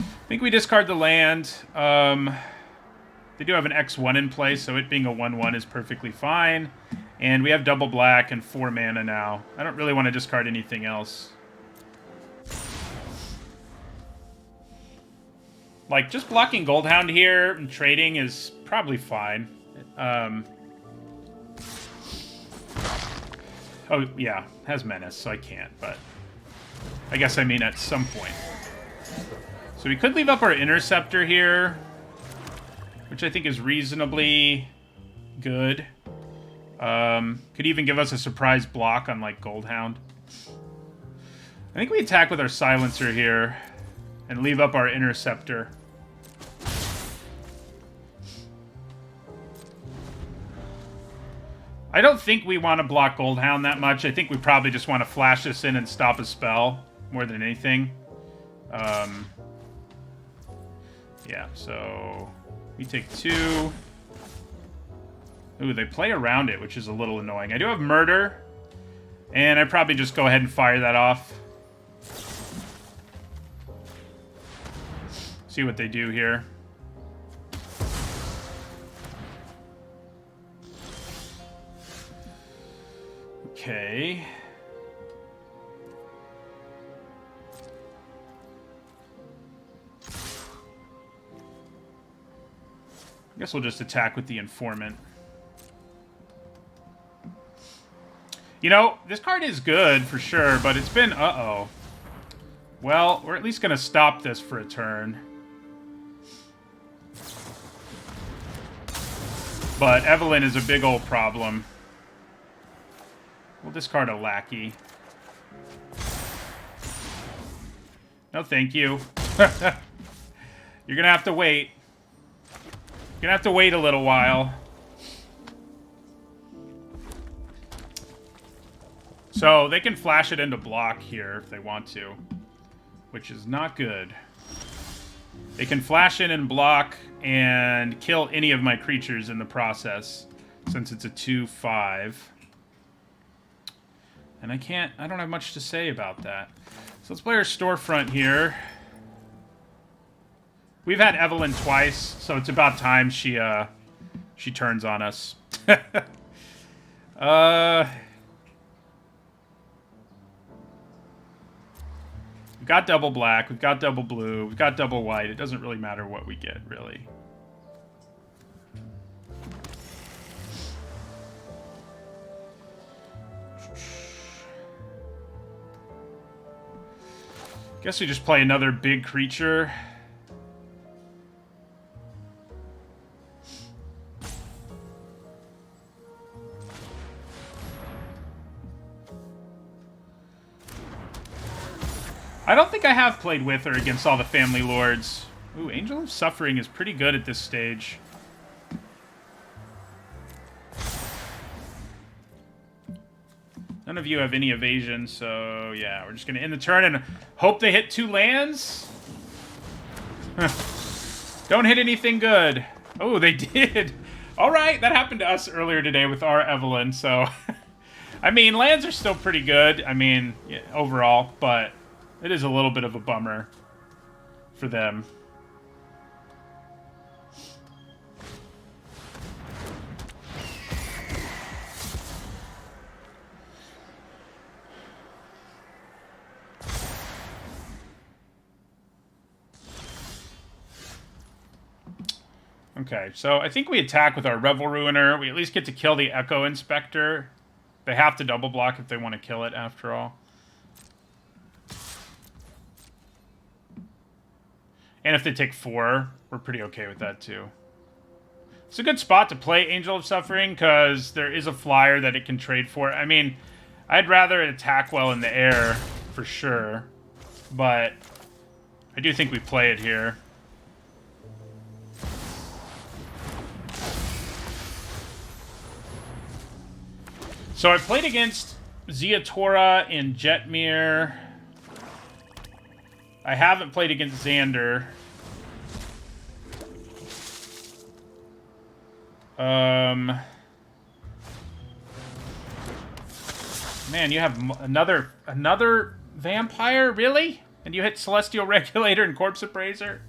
I think we discard the land. They do have an X1 in place, so it being a 1/1 is perfectly fine. And we have double black and 4 mana now. I don't really want to discard anything else. Like, just blocking Goldhound here and trading is probably fine. Oh, yeah, has Menace, so I can't, but... I guess I mean at some point. So we could leave up our Interceptor here, which I think is reasonably good. Could even give us a surprise block on, like, Goldhound. I think we attack with our Silencer here and leave up our Interceptor. I don't think we want to block Goldhound that much. I think we probably just want to flash this in and stop a spell more than anything. Yeah, so we take 2. Ooh, they play around it, which is a little annoying. I do have Murder, and I probably just go ahead and fire that off. See what they do here. Okay. I guess we'll just attack with the Informant. You know, this card is good for sure, but it's been... Uh-oh. Well, we're at least going to stop this for a turn. But Evelyn is a big old problem. We'll discard a Lackey. No, thank you. You're gonna have to wait. You're gonna have to wait a little while. So, they can flash it into block here if they want to, which is not good. They can flash in and block and kill any of my creatures in the process, since it's a 2/5. And I don't have much to say about that. So let's play our Storefront here. We've had Evelyn twice, so it's about time she turns on us. We've got double black, we've got double blue, we've got double white. It doesn't really matter what we get, really. Guess we just play another big creature. I don't think I have played with her against all the Family Lords. Ooh, Angel of Suffering is pretty good at this stage. None of you have any evasion, so yeah, we're just going to end the turn and hope they hit 2 lands. Don't hit anything good. Oh, they did. All right, that happened to us earlier today with our Evelyn, so... I mean, lands are still pretty good, I mean, yeah, overall, but it is a little bit of a bummer for them. Okay, so I think we attack with our Revel Ruiner. We at least get to kill the Echo Inspector. They have to double block if they want to kill it, after all. And if they take 4, we're pretty okay with that, too. It's a good spot to play Angel of Suffering, because there is a flyer that it can trade for. I mean, I'd rather it attack well in the air, for sure. But I do think we play it here. So I played against Ziatora and Jetmir. I haven't played against Xander. Man, you have another vampire? Really? And you hit Celestial Regulator and Corpse Appraiser?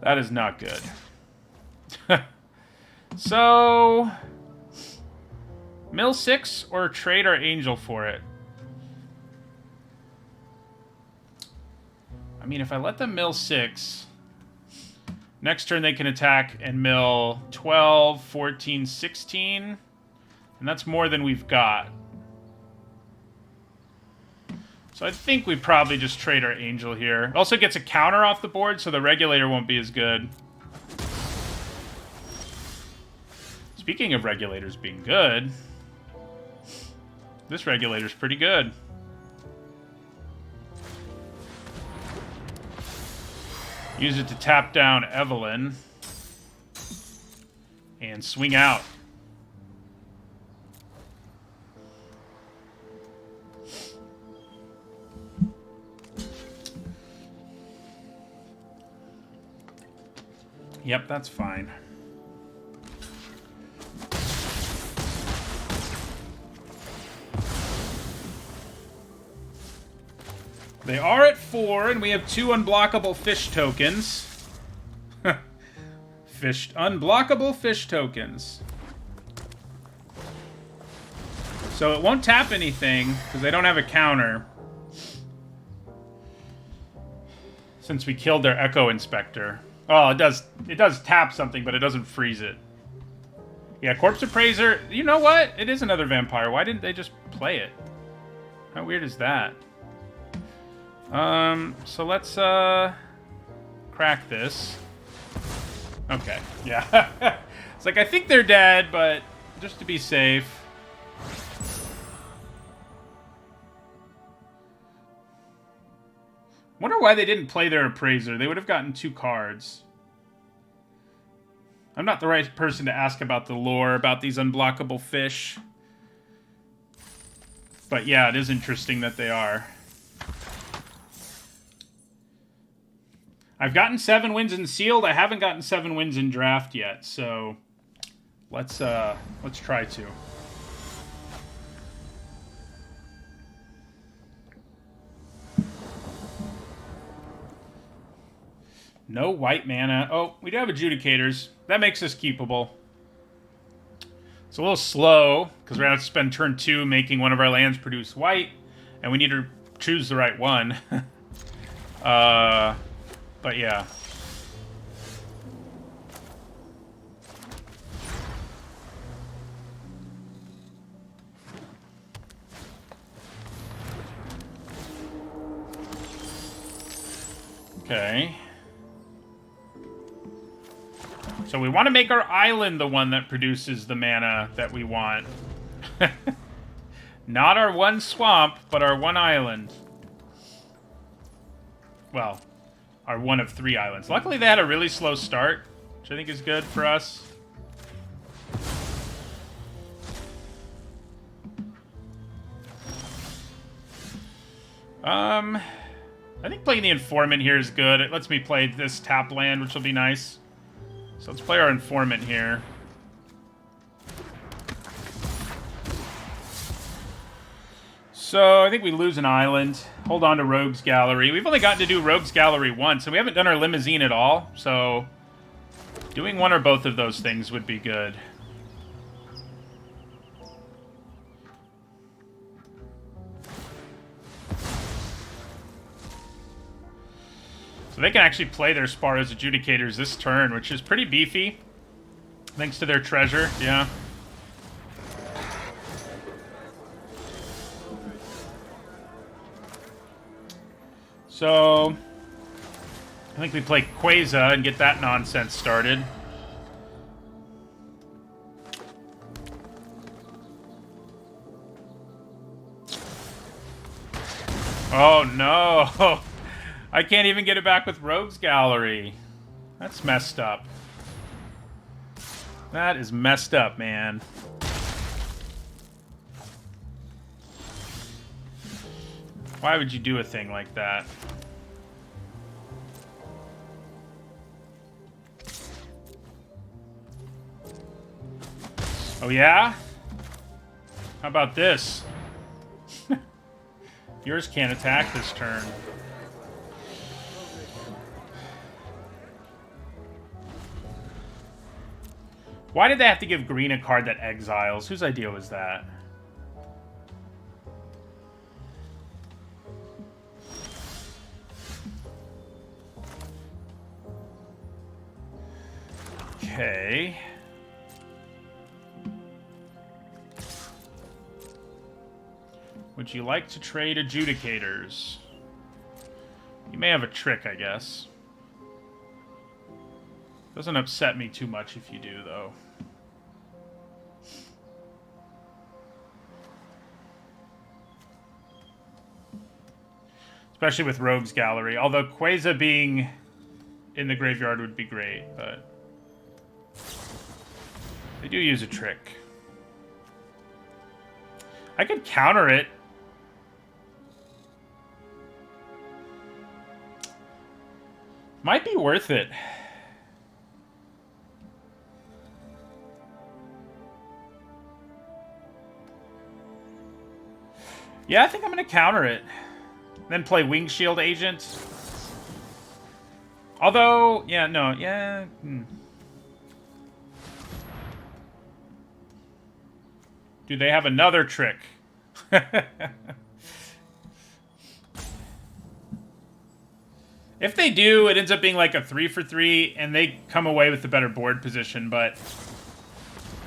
That is not good. So... Mill 6 or trade our Angel for it? I mean, if I let them mill 6, next turn they can attack and mill 12, 14, 16. And that's more than we've got. So I think we probably just trade our Angel here. It also gets a counter off the board, so the Regulator won't be as good. Speaking of Regulators being good... This Regulator's pretty good. Use it to tap down Evelyn. And swing out. Yep, that's fine. They are at 4, and we have 2 unblockable fish tokens. Unblockable fish tokens. So it won't tap anything, because they don't have a counter. Since we killed their Echo Inspector. Oh, it does tap something, but it doesn't freeze it. Yeah, Corpse Appraiser, you know what? It is another vampire. Why didn't they just play it? How weird is that? So let's, crack this. Okay, yeah. It's like, I think they're dead, but just to be safe. Wonder why they didn't play their Appraiser. They would have gotten 2 cards. I'm not the right person to ask about the lore about these unblockable fish. But yeah, it is interesting that they are. I've gotten 7 wins in Sealed. I haven't gotten 7 wins in Draft yet, so let's try to. No white mana. Oh, we do have Adjudicators. That makes us keepable. It's a little slow, because we're going to have to spend turn 2 making one of our lands produce white, and we need to choose the right one. But yeah. Okay. So we want to make our island the one that produces the mana that we want. Not our one swamp, but our one island. Well, our one of 3 islands. Luckily, they had a really slow start, which I think is good for us. I think playing the Informant here is good. It lets me play this tap land, which will be nice. So let's play our Informant here. So I think we lose an island. Hold on to Rogue's Gallery. We've only gotten to do Rogue's Gallery once, and we haven't done our Limousine at all. So doing one or both of those things would be good. So they can actually play their Sparrow's Adjudicators this turn, which is pretty beefy. Thanks to their treasure, yeah. So I think we play Quasar and get that nonsense started. Oh no! I can't even get it back with Rogue's Gallery. That's messed up. That is messed up, man. Why would you do a thing like that? Oh yeah? How about this? Yours can't attack this turn. Why did they have to give green a card that exiles? Whose idea was that? Okay. Would you like to trade Adjudicators? You may have a trick, I guess. Doesn't upset me too much if you do, though. Especially with Rogue's Gallery. Although Quasar being in the graveyard would be great, but they do use a trick. I could counter it. Might be worth it. Yeah, I think I'm going to counter it. Then play Wing Shield Agent. Although, yeah, no, yeah. Do they have another trick? If they do, it ends up being like a 3-for-3, and they come away with the better board position, but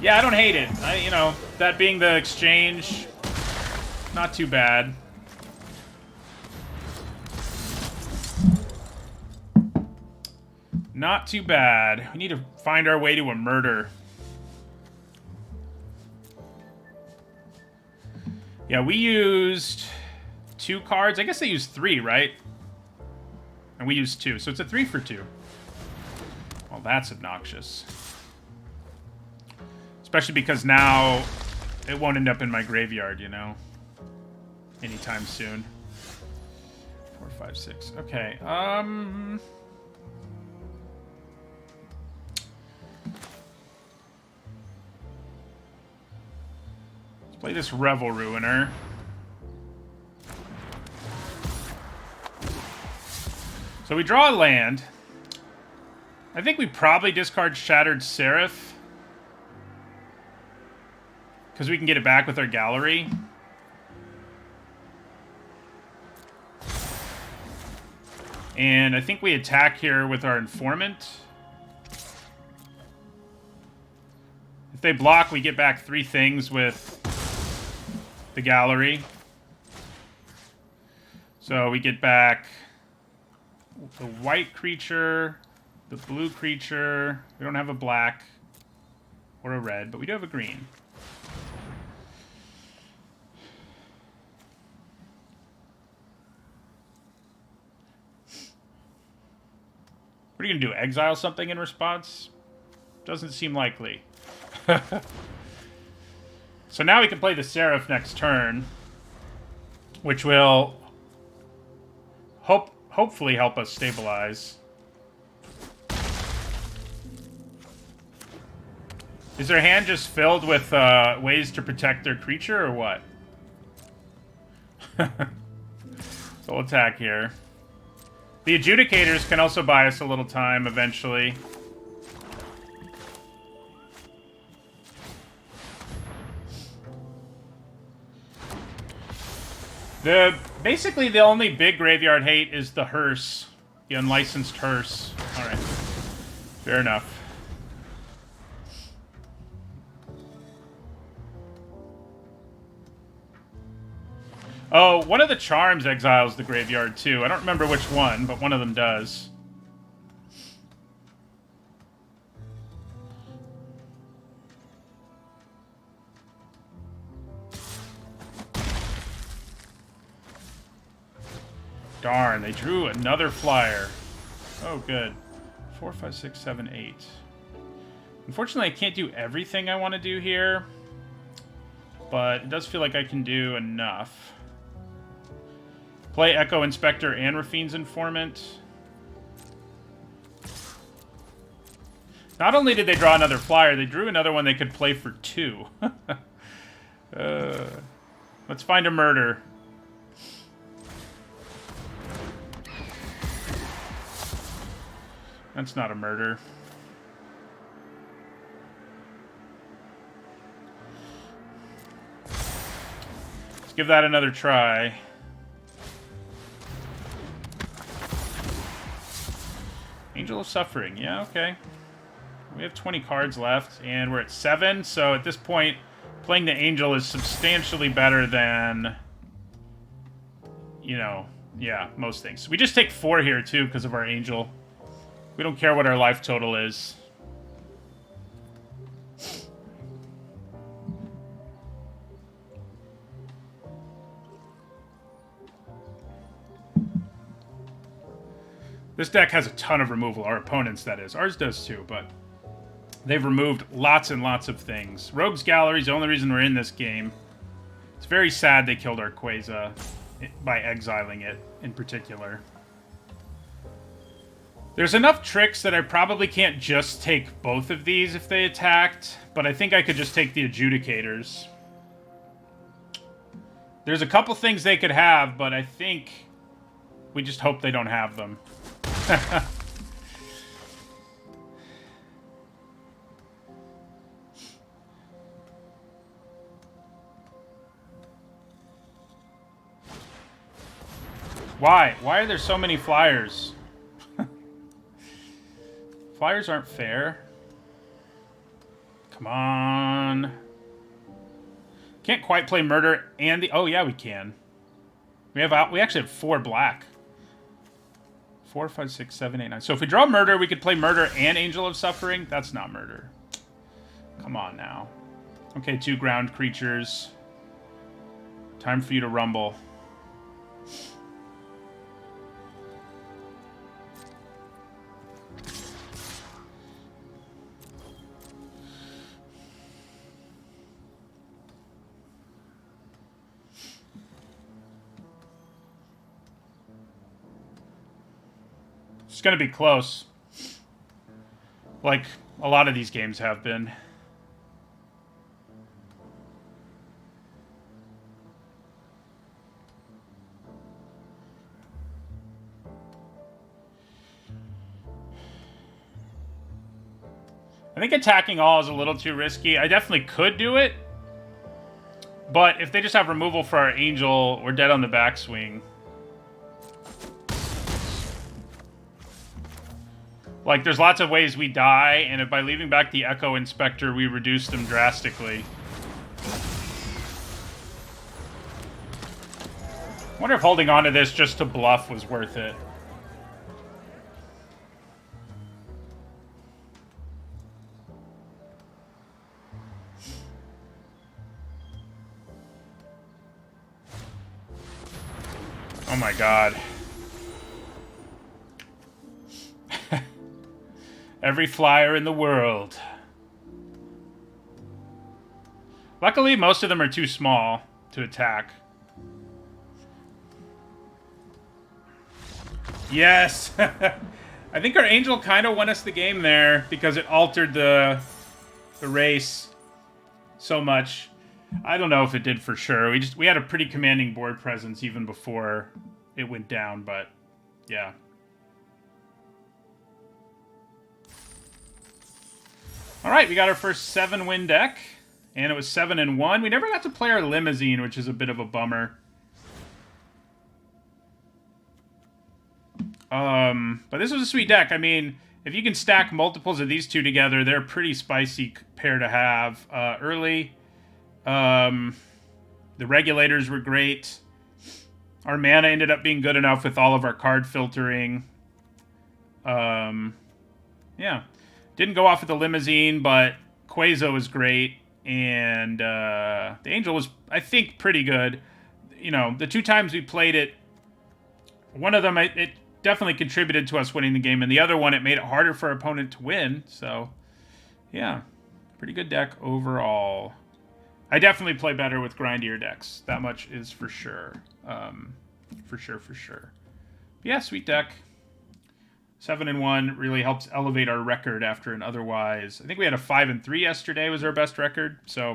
yeah, I don't hate it. You know, that being the exchange, not too bad. Not too bad. We need to find our way to a murder. Yeah, we used 2 cards. I guess they used 3, right? And we used 2, so it's a 3-for-2. Well, that's obnoxious. Especially because now it won't end up in my graveyard, you know? Anytime soon. 4, 5, 6. Okay, let's play this Revel Ruiner. So we draw a land. I think we probably discard Shattered Seraph, because we can get it back with our gallery. And I think we attack here with our Informant. If they block, we get back 3 things with the gallery. So we get back the white creature, the blue creature. We don't have a black or a red, but we do have a green. What are you going to do? Exile something in response? Doesn't seem likely. So now we can play the Seraph next turn, which will hopefully help us stabilize. Is their hand just filled with ways to protect their creature, or what? So we'll attack here. The adjudicators can also buy us a little time eventually. Basically, the only big graveyard hate is the hearse. The unlicensed hearse. Alright. Fair enough. Oh, one of the charms exiles the graveyard, too. I don't remember which one, but one of them does. Darn, they drew another flyer. Oh, good. 4, 5, 6, 7, 8. Unfortunately, I can't do everything I want to do here, but it does feel like I can do enough. Play Echo Inspector and Rafine's Informant. Not only did they draw another flyer, they drew another one they could play for 2. Let's find a murder. That's not a murder. Let's give that another try. Angel of Suffering. Yeah, okay. We have 20 cards left, and we're at 7, so at this point, playing the Angel is substantially better than, you know, yeah, most things. We just take 4 here, too, because of our Angel. We don't care what our life total is. This deck has a ton of removal. Our opponents, that is. Ours does too, but they've removed lots and lots of things. Rogue's Gallery is the only reason we're in this game. It's very sad they killed our Quasar by exiling it in particular. There's enough tricks that I probably can't just take both of these if they attacked, but I think I could just take the Adjudicators. There's a couple things they could have, but I think we just hope they don't have them. Why? Why are there so many flyers? Flyers aren't fair. Come on. Can't quite play Murder and the... Oh, yeah, we can. We actually have 4 black. 4, 5, 6, 7, 8, 9. So if we draw Murder, we could play Murder and Angel of Suffering. That's not Murder. Come on now. Okay, 2 ground creatures. Time for you to rumble. It's going to be close. Like a lot of these games have been. I think attacking all is a little too risky. I definitely could do it. But if they just have removal for our Angel, we're dead on the backswing. Like, there's lots of ways we die, and if by leaving back the Echo Inspector, we reduce them drastically. I wonder if holding on to this just to bluff was worth it. Oh my god. Every flyer in the world. Luckily, most of them are too small to attack. Yes! I think our Angel kind of won us the game there because it altered the race so much. I don't know if it did for sure. We had a pretty commanding board presence even before it went down, but yeah. All right, we got our first 7-win deck, and it was 7-1. We never got to play our Limousine, which is a bit of a bummer. But this was a sweet deck. I mean, if you can stack multiples of these two together, they're a pretty spicy pair to have. Early, the regulators were great. Our mana ended up being good enough with all of our card filtering. Yeah. Didn't go off with the Limousine, but Quazo was great. And the Angel was, I think, pretty good. You know, the 2 times we played it, one of them, it definitely contributed to us winning the game. And the other one, it made it harder for our opponent to win. So, yeah. Pretty good deck overall. I definitely play better with grindier decks. That much is for sure. For sure. Yeah, sweet deck. 7-1 really helps elevate our record after an otherwise... I think we had a 5-3 yesterday was our best record. So,